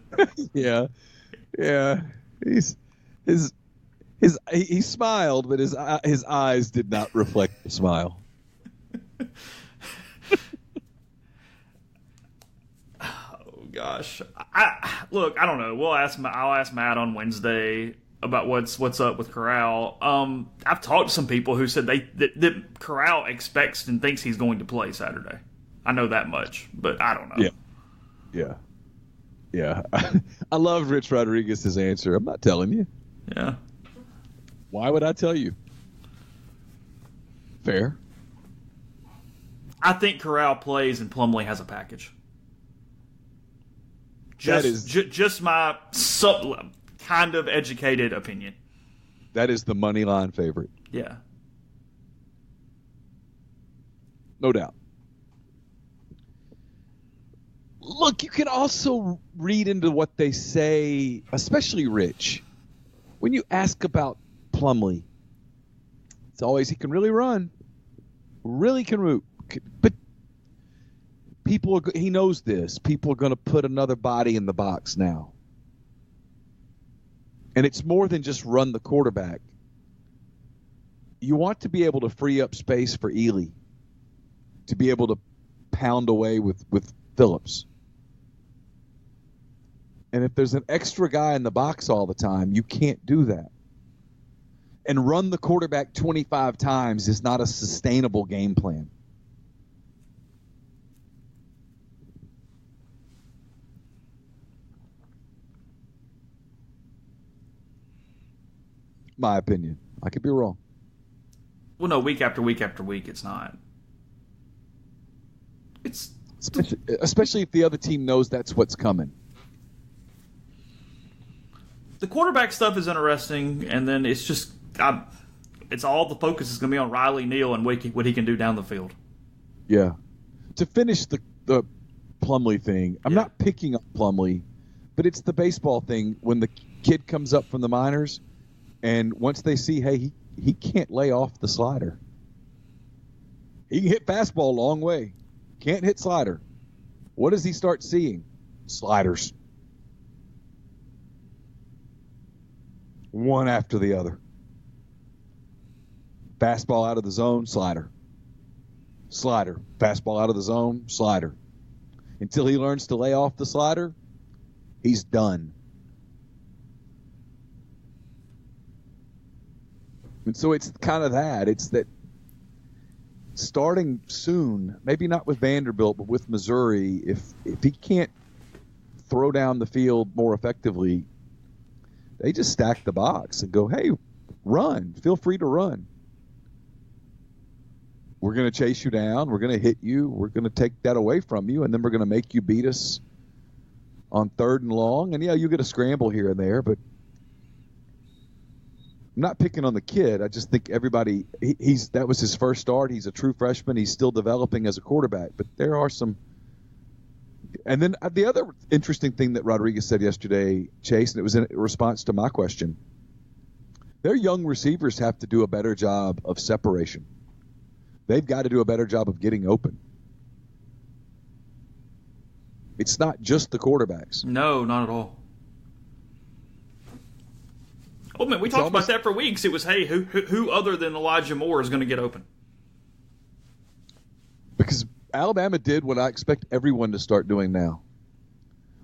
Yeah. He smiled, but his eyes did not reflect the smile. Oh gosh. Look. I don't know. I'll ask Matt on Wednesday about what's up with Corral. I've talked to some people who said that Corral expects and thinks he's going to play Saturday. I know that much, but I don't know. Yeah. I love Rich Rodriguez's answer. I'm not telling you. Yeah. Why would I tell you? Fair. I think Corral plays and Plumlee has a package. Just my kind of educated opinion. That is the money line favorite. Yeah. No doubt. Look, you can also read into what they say, especially Rich. When you ask about Plumlee, it's always he can really run, really can root, but he knows this. People are going to put another body in the box now. And it's more than just run the quarterback. You want to be able to free up space for Ely, to be able to pound away with Phillips. And if there's an extra guy in the box all the time, you can't do that. And run the quarterback 25 times is not a sustainable game plan. My opinion. I could be wrong. Well, no, week after week after week, it's not. It's especially if the other team knows that's what's coming. The quarterback stuff is interesting, and then it's just it's all the focus is going to be on Riley Neal and what he can do down the field. Yeah. To finish the Plumlee thing, I'm not picking up Plumlee, but it's the baseball thing when the kid comes up from the minors, and once they see, hey, he can't lay off the slider. He can hit fastball a long way. Can't hit slider. What does he start seeing? Sliders. One after the other. Fastball out of the zone, slider. Slider. Fastball out of the zone, slider. Until he learns to lay off the slider, he's done. And so it's kind of that. It's that starting soon, maybe not with Vanderbilt, but with Missouri, if he can't throw down the field more effectively, they just stack the box and go, hey, run. Feel free to run. We're going to chase you down. We're going to hit you. We're going to take that away from you, and then we're going to make you beat us on 3rd and long. And, yeah, you get a scramble here and there, but I'm not picking on the kid. I just think everybody that was his first start. He's a true freshman. He's still developing as a quarterback. But there are some – and then the other interesting thing that Rodriguez said yesterday, Chase, and it was in response to my question, their young receivers have to do a better job of separation. They've got to do a better job of getting open. It's not just the quarterbacks. No, not at all. Oh, man, we talked about that for weeks. It was, hey, who other than Elijah Moore is going to get open? Because Alabama did what I expect everyone to start doing now,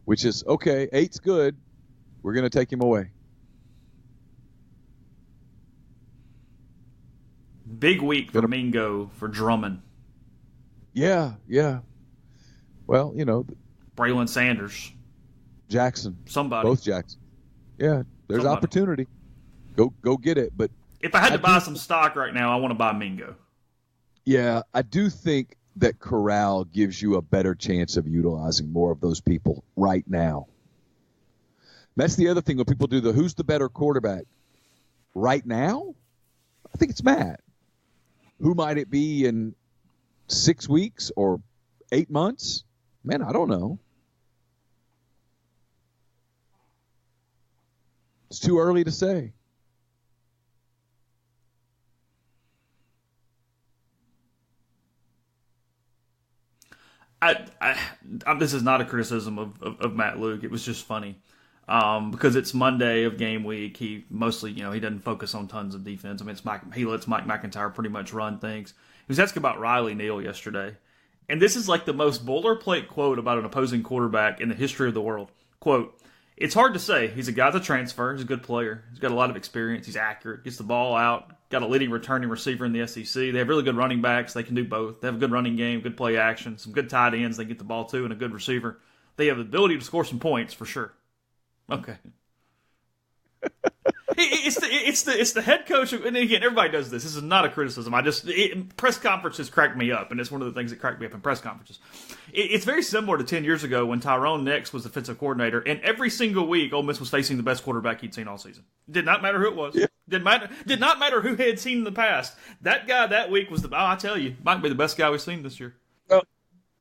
which is, okay, 8's good. We're going to take him away. Big week for Mingo for Drummond. Yeah. Well, Braylon Sanders. Jackson. Somebody. Both Jackson. Yeah, there's opportunity. Go get it. But if I had to buy some stock right now, I want to buy Mingo. Yeah, I do think that Corral gives you a better chance of utilizing more of those people right now. That's the other thing when people do who's the better quarterback right now? I think it's Matt. Who might it be in 6 weeks or 8 months? Man, I don't know. It's too early to say. This is not a criticism of Matt Luke. It was just funny. Because it's Monday of game week, he mostly, he doesn't focus on tons of defense. I mean, he lets Mike MacIntyre pretty much run things. He was asking about Riley Neal yesterday. And this is like the most boilerplate quote about an opposing quarterback in the history of the world. Quote, "It's hard to say. He's a guy to transfer. He's a good player. He's got a lot of experience. He's accurate. Gets the ball out. Got a leading returning receiver in the SEC. They have really good running backs. They can do both. They have a good running game, good play action, some good tight ends they get the ball to, and a good receiver. They have the ability to score some points for sure." Okay. It's the head coach, and again, everybody does this. This is not a criticism. Press conferences crack me up, and it's one of the things that cracked me up in press conferences. It's very similar to 10 years ago when Tyrone Nix was defensive coordinator, and every single week Ole Miss was facing the best quarterback he'd seen all season. Did not matter who it was. Yeah. Did not matter who he had seen in the past. That guy that week was I tell you, might be the best guy we've seen this year. Well,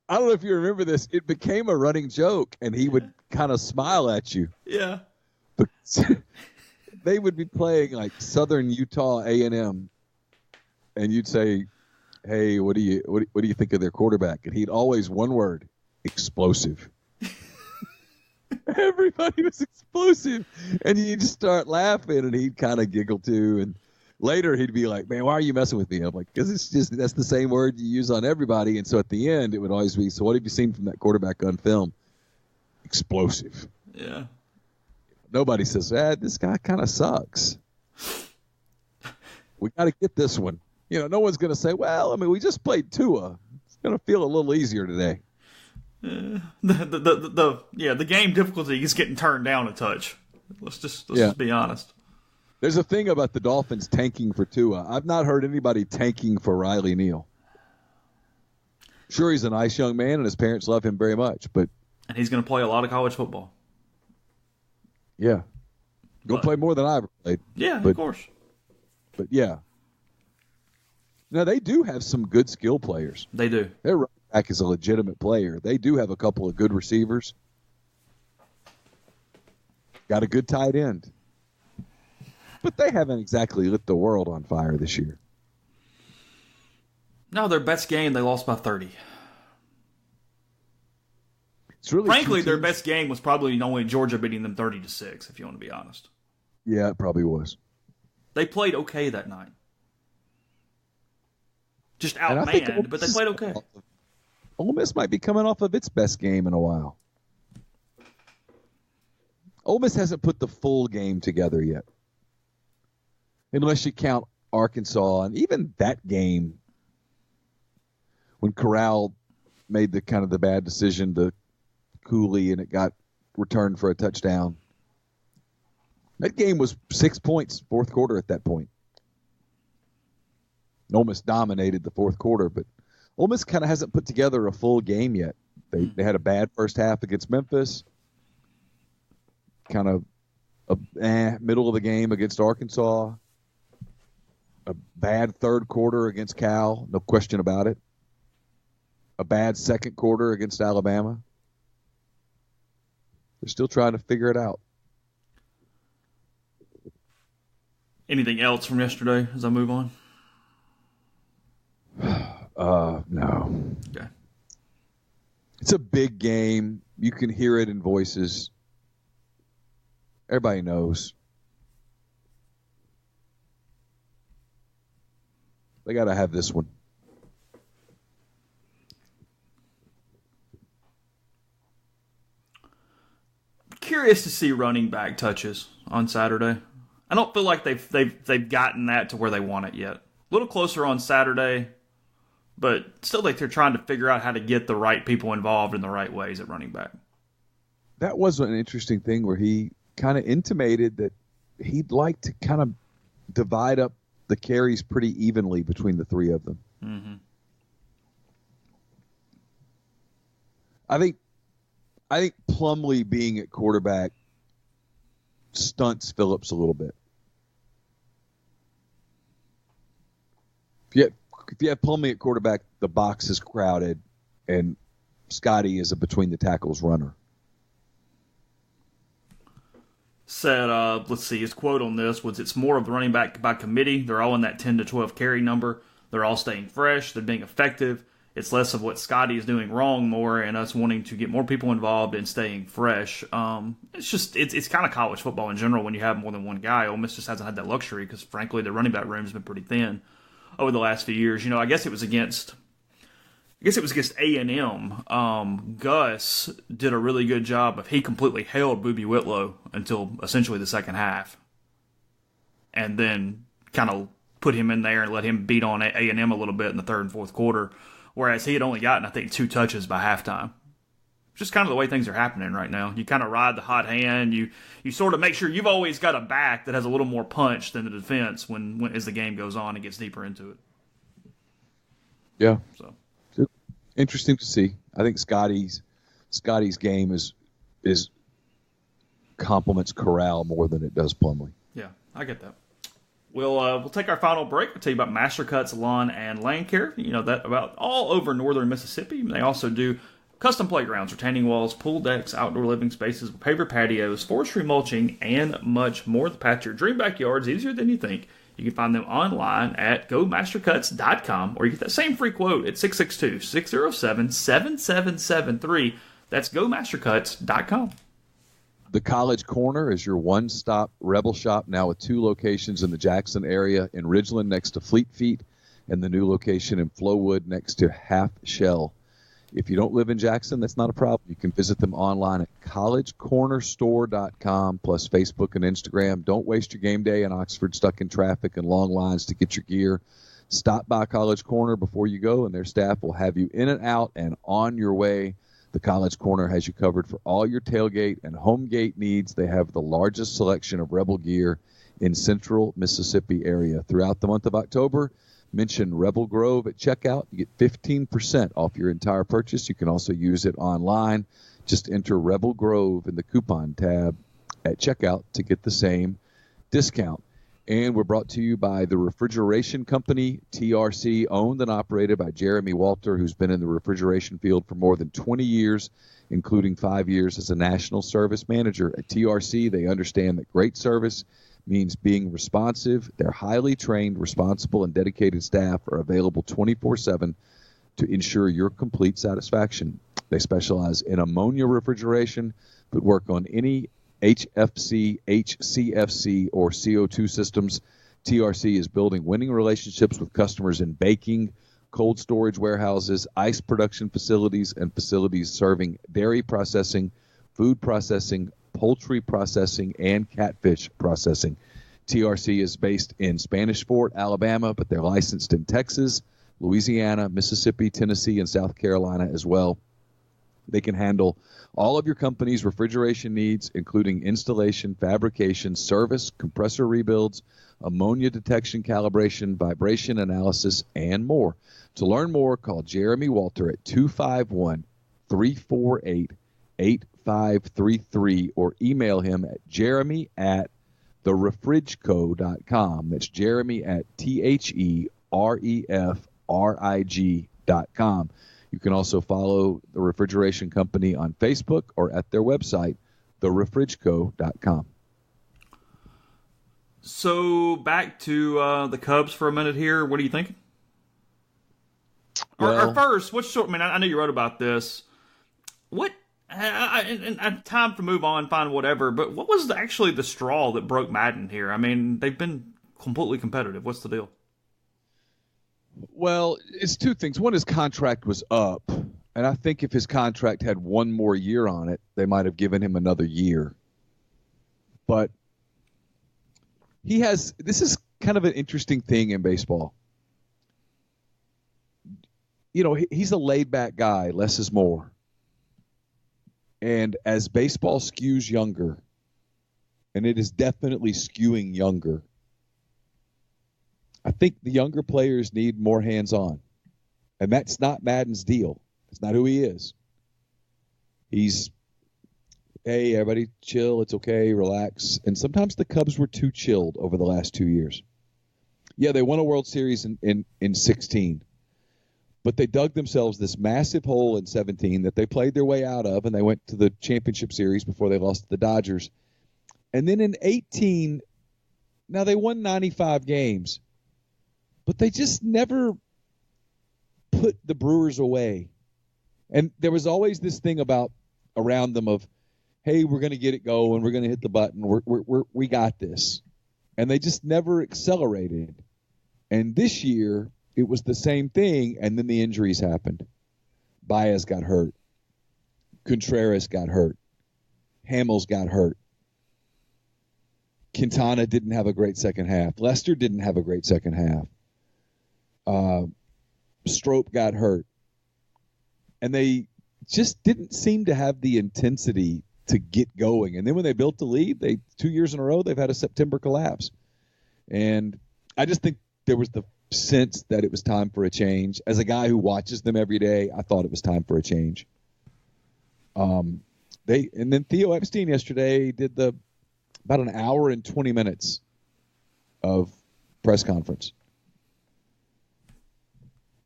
I don't know if you remember this. It became a running joke, and he would kind of smile at you. Yeah. But they would be playing like Southern Utah A&M, and you'd say, "Hey, what do you think of their quarterback?" And he'd always one word: explosive. Everybody was explosive, and you'd just start laughing, and he'd kind of giggle too. And later he'd be like, "Man, why are you messing with me?" I'm like, "Because that's the same word you use on everybody." And so at the end, it would always be, "So what have you seen from that quarterback on film?" Explosive. Yeah. Nobody says, "This guy kind of sucks. We got to get this one." No one's going to say, "Well, I mean, we just played Tua. It's going to feel a little easier today." The game difficulty is getting turned down a touch. Let's just be honest. There's a thing about the Dolphins tanking for Tua. I've not heard anybody tanking for Riley Neal. Sure, he's a nice young man, and his parents love him very much, but and he's going to play a lot of college football. Yeah. Play more than I ever played. Yeah, of course. But, yeah. Now, they do have some good skill players. They do. Their running back is a legitimate player. They do have a couple of good receivers. Got a good tight end. But they haven't exactly lit the world on fire this year. No, their best game, they lost by 30. Really frankly, their best game was probably only Georgia beating them 30-6, if you want to be honest. Yeah, it probably was. They played okay that night. Just outmanned, but they played okay. Ole Miss might be coming off of its best game in a while. Ole Miss hasn't put the full game together yet. Unless you count Arkansas, and even that game when Corral made the kind of the bad decision to Cooley and it got returned for a touchdown. That game was 6 points fourth quarter at that point. Ole Miss dominated the fourth quarter, but Ole Miss kind of hasn't put together a full game yet. They had a bad first half against Memphis, kind of middle of the game against Arkansas, a bad third quarter against Cal, no question about it, a bad second quarter against Alabama. They're still trying to figure it out. Anything else from yesterday as I move on? No. Okay. It's a big game. You can hear it in voices. Everybody knows. They got to have this one. Curious to see running back touches on Saturday. I don't feel like they've gotten that to where they want it yet. A little closer on Saturday, but still like they're trying to figure out how to get the right people involved in the right ways at running back. That was an interesting thing where he kind of intimated that he'd like to kind of divide up the carries pretty evenly between the three of them. Mm-hmm. I think Plumlee being at quarterback stunts Phillips a little bit. If you have Plumlee at quarterback, the box is crowded, and Scotty is a between the tackles runner. Said, let's see, his quote on this was, it's more of the running back by committee. They're all in that 10 to 12 carry number. They're all staying fresh. They're being effective. It's less of what Scotty is doing wrong more and us wanting to get more people involved and staying fresh. It's kind of college football in general when you have more than one guy. Ole Miss just hasn't had that luxury because, frankly, the running back room has been pretty thin over the last few years. You know, I guess it was against A&M. Gus did a really good job he completely held Boobie Whitlow until essentially the second half. And then kind of put him in there and let him beat on A&M a little bit in the third and fourth quarter. Whereas he had only gotten, I think, 2 touches by halftime. Just kind of the way things are happening right now. You kind of ride the hot hand. You sort of make sure you've always got a back that has a little more punch than the defense when as the game goes on and gets deeper into it. Yeah. So interesting to see. I think Scotty's game is complements Corral more than it does Plumlee. Yeah, I get that. We'll take our final break. We'll tell you about Master Cuts Lawn and Land Care. You know that about all over northern Mississippi. They also do custom playgrounds, retaining walls, pool decks, outdoor living spaces, paver patios, forestry mulching, and much more. The path to your dream backyard is easier than you think. You can find them online at gomastercuts.com, or you get that same free quote at 662-607-7773. That's gomastercuts.com. The College Corner is your one-stop Rebel shop, now with 2 locations in the Jackson area, in Ridgeland next to Fleet Feet, and the new location in Flowood next to Half Shell. If you don't live in Jackson, that's not a problem. You can visit them online at collegecornerstore.com, plus Facebook and Instagram. Don't waste your game day in Oxford stuck in traffic and long lines to get your gear. Stop by College Corner before you go, and their staff will have you in and out and on your way. The College Corner has you covered for all your tailgate and home gate needs. They have the largest selection of Rebel gear in central Mississippi area. Throughout the month of October, mention Rebel Grove at checkout. You get 15% off your entire purchase. You can also use it online. Just enter Rebel Grove in the coupon tab at checkout to get the same discount. And we're brought to you by the Refrigeration Company, TRC, owned and operated by Jeremy Walter, who's been in the refrigeration field for more than 20 years, including 5 years as a national service manager. At TRC, they understand that great service means being responsive. Their highly trained, responsible, and dedicated staff are available 24/7 to ensure your complete satisfaction. They specialize in ammonia refrigeration, but work on any HFC, HCFC, or CO2 systems. TRC is building winning relationships with customers in baking, cold storage warehouses, ice production facilities, and facilities serving dairy processing, food processing, poultry processing, and catfish processing. TRC is based in Spanish Fort, Alabama, but they're licensed in Texas, Louisiana, Mississippi, Tennessee, and South Carolina as well. They can handle all of your company's refrigeration needs, including installation, fabrication, service, compressor rebuilds, ammonia detection, calibration, vibration analysis, and more. To learn more, call Jeremy Walter at 251-348-8533 or email him at jeremy@therefridgeco.com. That's Jeremy at THEREFRIG.com. You can also follow the refrigeration company on Facebook or at their website, therefridgeco.com. So back to the Cubs for a minute here. What are you thinking? Or first, what's short? I mean, I know you wrote about this. What? And time to move on, find whatever. But what was actually the straw that broke Madden here? I mean, they've been completely competitive. What's the deal? Well, it's two things. One, his contract was up, and I think if his contract had one more year on it, they might have given him another year. But this is kind of an interesting thing in baseball. You know, he's a laid-back guy, less is more. And as baseball skews younger, and it is definitely skewing younger, I think the younger players need more hands-on. And that's not Madden's deal. That's not who he is. He's, hey, everybody chill, it's okay, relax. And sometimes the Cubs were too chilled over the last 2 years. Yeah, they won a World Series in 16. But they dug themselves this massive hole in 17 that they played their way out of, and they went to the championship series before they lost to the Dodgers. And then in 18, now they won 95 games, but they just never put the Brewers away. And there was always this thing about around them of, hey, we're going to get it going, we're going to hit the button, we got this. And they just never accelerated. And this year, it was the same thing, and then the injuries happened. Baez got hurt. Contreras got hurt. Hamels got hurt. Quintana didn't have a great second half. Lester didn't have a great second half. Strope got hurt. And they just didn't seem to have the intensity to get going. And then when they built the lead, 2 years in a row, they've had a September collapse. And I just think there was the sense that it was time for a change. As a guy who watches them every day, I thought it was time for a change. And then Theo Epstein yesterday did about an hour and 20 minutes of press conference.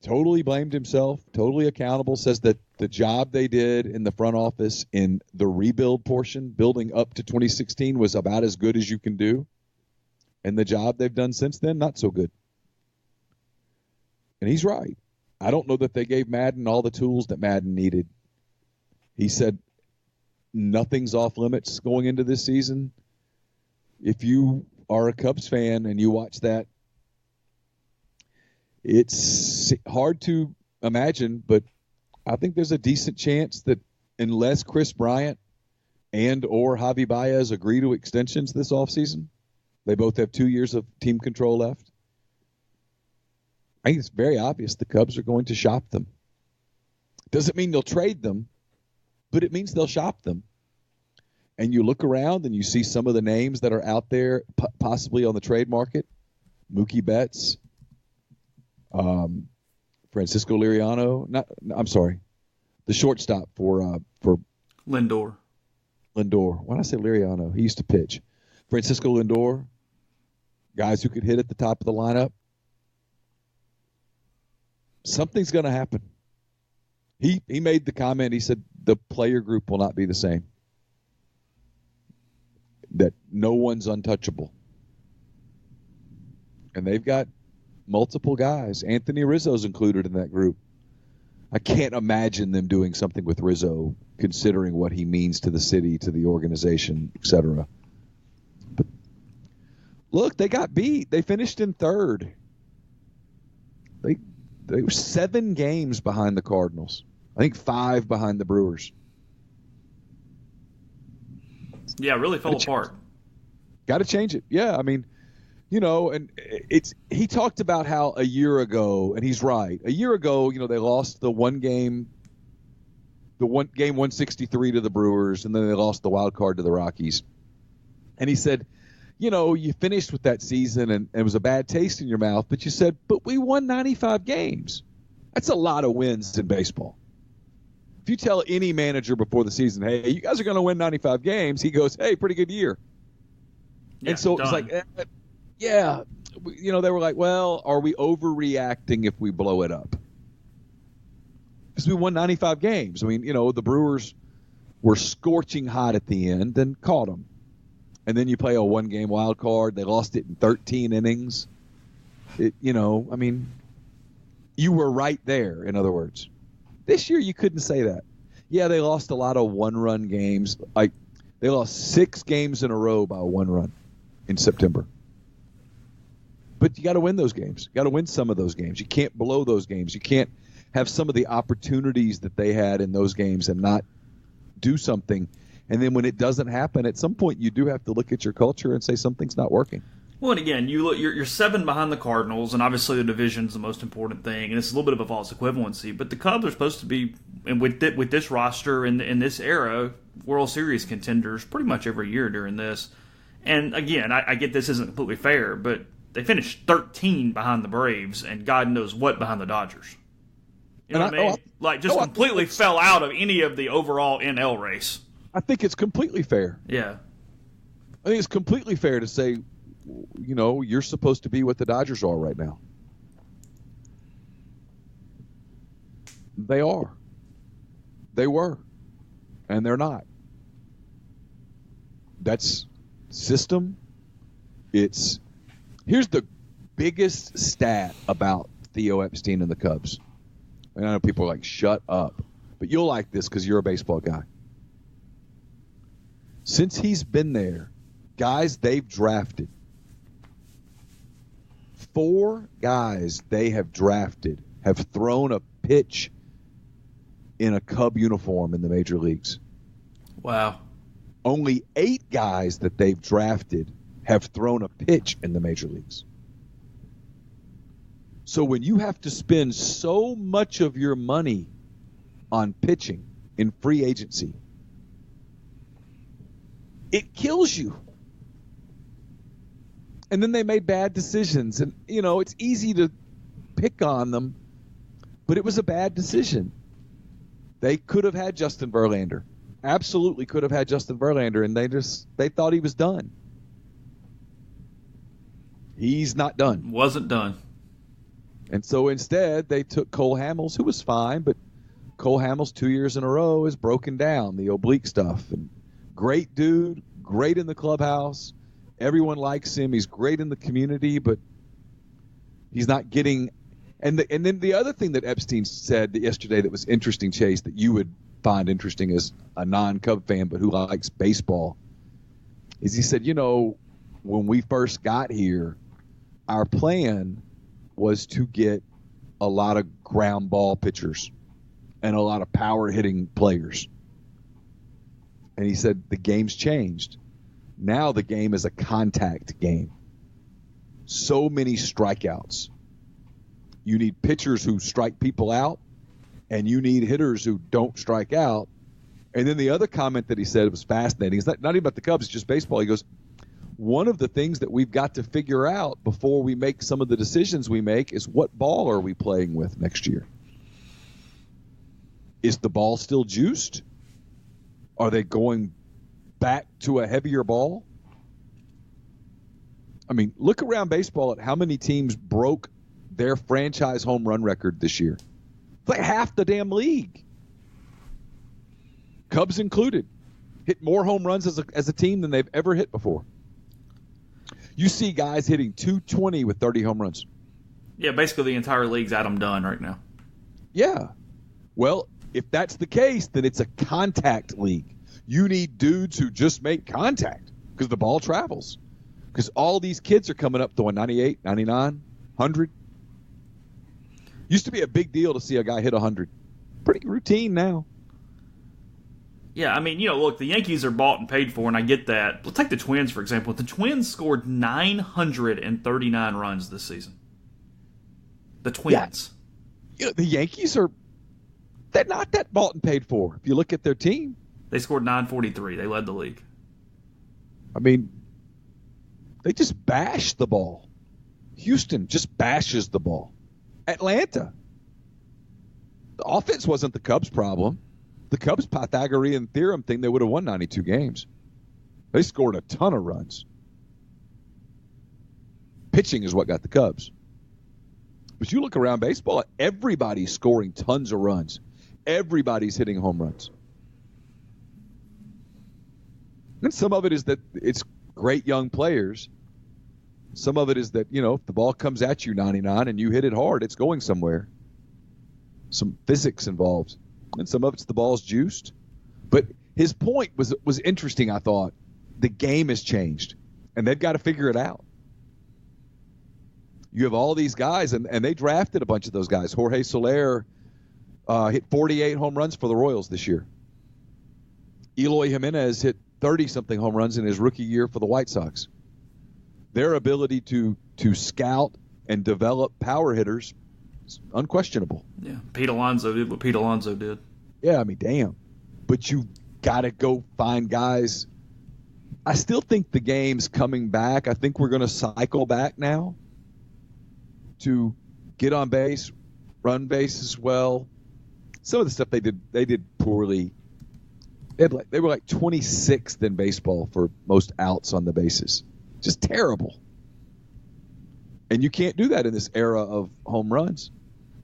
Totally blamed himself, totally accountable, says that the job they did in the front office in the rebuild portion, building up to 2016, was about as good as you can do. And the job they've done since then, not so good. And he's right. I don't know that they gave Madden all the tools that Madden needed. He said nothing's off limits going into this season. If you are a Cubs fan and you watch that, it's hard to imagine, but I think there's a decent chance that unless Chris Bryant and or Javi Baez agree to extensions this offseason, they both have 2 years of team control left. I think it's very obvious the Cubs are going to shop them. Doesn't mean they'll trade them, but it means they'll shop them. And you look around and you see some of the names that are out there possibly on the trade market. Mookie Betts, Francisco Liriano. The shortstop for Lindor. Why did I say Liriano? He used to pitch. Francisco Lindor, guys who could hit at the top of the lineup. Something's going to happen. He made the comment, he said the player group will not be the same. That no one's untouchable. And they've got multiple guys. Anthony Rizzo's included in that group. I can't imagine them doing something with Rizzo, considering what he means to the city, to the organization, etc. But look, they got beat. They finished in third. They were 7 games behind the Cardinals. I think 5 behind the Brewers. Yeah, really fell apart. Got to change it. Yeah, I mean, And he talked about how a year ago, and he's right. A year ago, they lost the game 163 to the Brewers, and then they lost the wild card to the Rockies. And he said, you finished with that season and it was a bad taste in your mouth, but you said, but we won 95 games. That's a lot of wins in baseball. If you tell any manager before the season, hey, you guys are going to win 95 games, he goes, hey, pretty good year. Yeah, and so it was like, yeah, they were like, well, are we overreacting if we blow it up? Because we won 95 games. I mean, the Brewers were scorching hot at the end and caught them. And then you play a one-game wild card. They lost it in 13 innings. You were right there, in other words. This year, you couldn't say that. Yeah, they lost a lot of one-run games. Like, they lost 6 games in a row by a one-run in September. But you got to win those games. You got to win some of those games. You can't blow those games. You can't have some of the opportunities that they had in those games and not do something. And then when it doesn't happen, at some point you do have to look at your culture and say something's not working. Well, and again, you're 7 behind the Cardinals, and obviously the division's the most important thing, and it's a little bit of a false equivalency. But the Cubs are supposed to be, and with this roster and in this era, World Series contenders pretty much every year during this. And again, I get this isn't completely fair, but they finished 13 behind the Braves, and God knows what behind the Dodgers. You know what I mean? Completely fell out of any of the overall NL race. I think it's completely fair. Yeah. I think it's completely fair to say, you're supposed to be what the Dodgers are right now. They are. They were. And they're not. That's system. Here's the biggest stat about Theo Epstein and the Cubs. And I know people are like, shut up. But you'll like this because you're a baseball guy. Since he's been there, guys they've drafted, 4 guys they have drafted have thrown a pitch in a Cub uniform in the major leagues. Wow. Only 8 guys that they've drafted have thrown a pitch in the major leagues. So when you have to spend so much of your money on pitching in free agency, it kills you. And then they made bad decisions. And, it's easy to pick on them, but it was a bad decision. They could have had Justin Verlander. Absolutely could have had Justin Verlander, and they thought he was done. He's not done. Wasn't done. And so instead, they took Cole Hamels, who was fine, but Cole Hamels 2 years in a row is broken down, the oblique stuff. And great dude, great in the clubhouse. Everyone likes him. He's great in the community, but he's not getting. And then the other thing that Epstein said yesterday that was interesting, Chase, that you would find interesting as a non-Cub fan but who likes baseball, is he said, when we first got here, our plan was to get a lot of ground ball pitchers and a lot of power hitting players. And he said the game's changed. Now the game is a contact game. So many strikeouts. You need pitchers who strike people out, and you need hitters who don't strike out. And then the other comment that he said was fascinating. It's not even about the Cubs, it's just baseball. He goes, one of the things that we've got to figure out before we make some of the decisions we make is what ball are we playing with next year? Is the ball still juiced? Are they going back to a heavier ball? I mean, look around baseball at how many teams broke their franchise home run record this year. It's like half the damn league. Cubs included. Hit more home runs as a team than they've ever hit before. You see guys hitting 220 with 30 home runs. Yeah, basically the entire league's Adam Dunn right now. Yeah. Well, if that's the case, then it's a contact league. You need dudes who just make contact because the ball travels. Because all these kids are coming up throwing 98, 99, 100. Used to be a big deal to see a guy hit 100. Pretty routine now. Yeah, I mean, look, the Yankees are bought and paid for, and I get that. Let's take the Twins, for example. The Twins scored 939 runs this season. The Twins. Yeah. The Yankees they're not that bought and paid for. If you look at their team. They scored 943. They led the league. I mean, they just bash the ball. Houston just bashes the ball. Atlanta. The offense wasn't the Cubs' problem. The Cubs' Pythagorean theorem thing, they would have won 92 games. They scored a ton of runs. Pitching is what got the Cubs. But you look around baseball, everybody's scoring tons of runs. Everybody's hitting home runs. And some of it is that it's great young players. Some of it is that, if the ball comes at you 99 and you hit it hard, it's going somewhere. Some physics involved. And some of it's the ball's juiced. But his point was interesting, I thought. The game has changed, and they've got to figure it out. You have all these guys, and they drafted a bunch of those guys. Jorge Soler hit 48 home runs for the Royals this year. Eloy Jimenez hit 30-something home runs in his rookie year for the White Sox. Their ability to scout and develop power hitters is unquestionable. Yeah, Pete Alonso did what Pete Alonso did. Yeah, I mean, damn. But you got to go find guys. I still think the game's coming back. I think we're going to cycle back now to get on base, run base as well. Some of the stuff they did poorly. They were like 26th in baseball for most outs on the bases. Just terrible. And you can't do that in this era of home runs.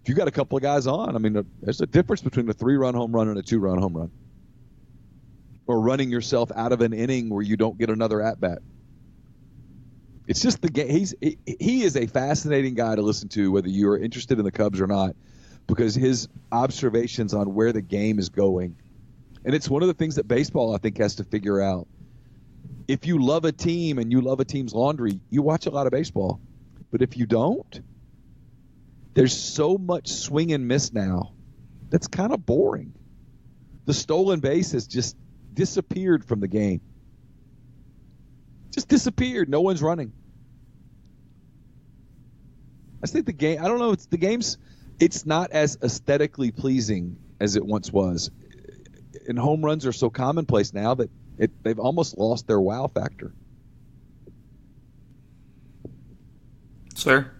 If you got a couple of guys on, I mean, there's a difference between a 3-run home run and a 2-run home run. Or running yourself out of an inning where you don't get another at-bat. It's just the game. He is a fascinating guy to listen to, whether you are interested in the Cubs or not, because his observations on where the game is going. And it's one of the things that baseball, I think, has to figure out. If you love a team and you love a team's laundry, you watch a lot of baseball. But if you don't, there's so much swing and miss now that's kind of boring. The stolen base has just disappeared from the game. Just disappeared. No one's running. I think the game, I don't know, it's not as aesthetically pleasing as it once was. And home runs are so commonplace now that they've almost lost their wow factor. It's fair.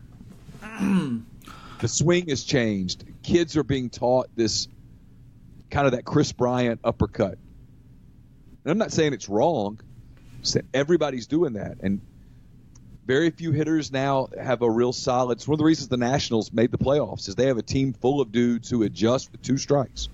The swing has changed. Kids are being taught this kind of that Chris Bryant uppercut. And I'm not saying it's wrong. I'm saying everybody's doing that. And very few hitters now have a real solid. It's one of the reasons the Nationals made the playoffs is they have a team full of dudes who adjust with 2 strikes.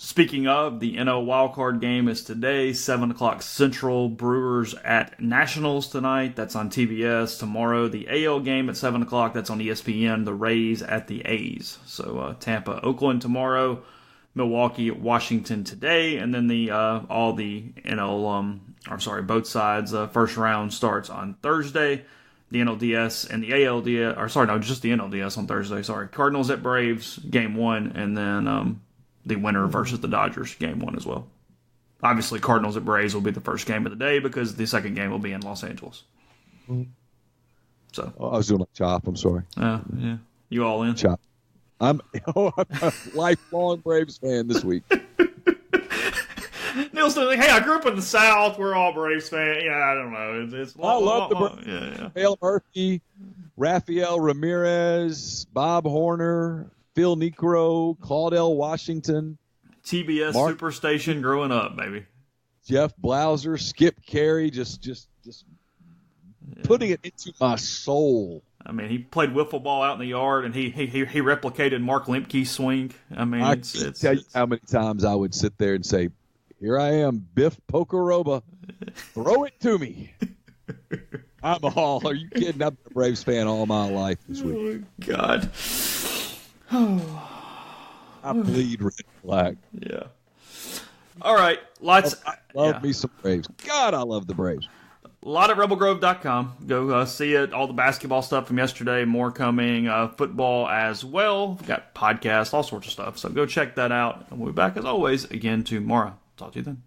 Speaking of, the NL wildcard game is today, 7 o'clock Central. Brewers at Nationals tonight. That's on TBS. Tomorrow, the AL game at 7 o'clock. That's on ESPN. The Rays at the A's. So Tampa, Oakland tomorrow. Milwaukee, Washington today. And then all the NL, both sides, first round starts on Thursday. The NLDS and the ALDS, just the NLDS on Thursday. Cardinals at Braves, game 1. And then the winner versus the Dodgers, game 1 as well. Obviously, Cardinals at Braves will be the first game of the day because the second game will be in Los Angeles. So I was doing like Chop. I'm sorry. Yeah. You all in? Chop. I'm a lifelong Braves fan this week. Neil's like, hey, I grew up in the South. We're all Braves fans. Yeah, I don't know. I love the Braves. Yeah. Dale Murphy, Rafael Ramirez, Bob Horner, Phil Niekro, Claudel Washington. TBS Superstation growing up, baby. Jeff Blauser, Skip Carey, just putting it into my soul. I mean, he played wiffle ball out in the yard, and he replicated Mark Lemke's swing. I mean, I can't tell you how many times I would sit there and say, here I am, Biff Pocoroba, throw it to me. Are you kidding? I've been a Braves fan all my life this week. Oh, God. I bleed red and black. Yeah. All right. I love me some Braves. God, I love the Braves. A lot at rebelgrove.com. Go see it. All the basketball stuff from yesterday, more coming. Football as well. We've got podcasts, all sorts of stuff. So go check that out. And we'll be back, as always, again tomorrow. Talk to you then.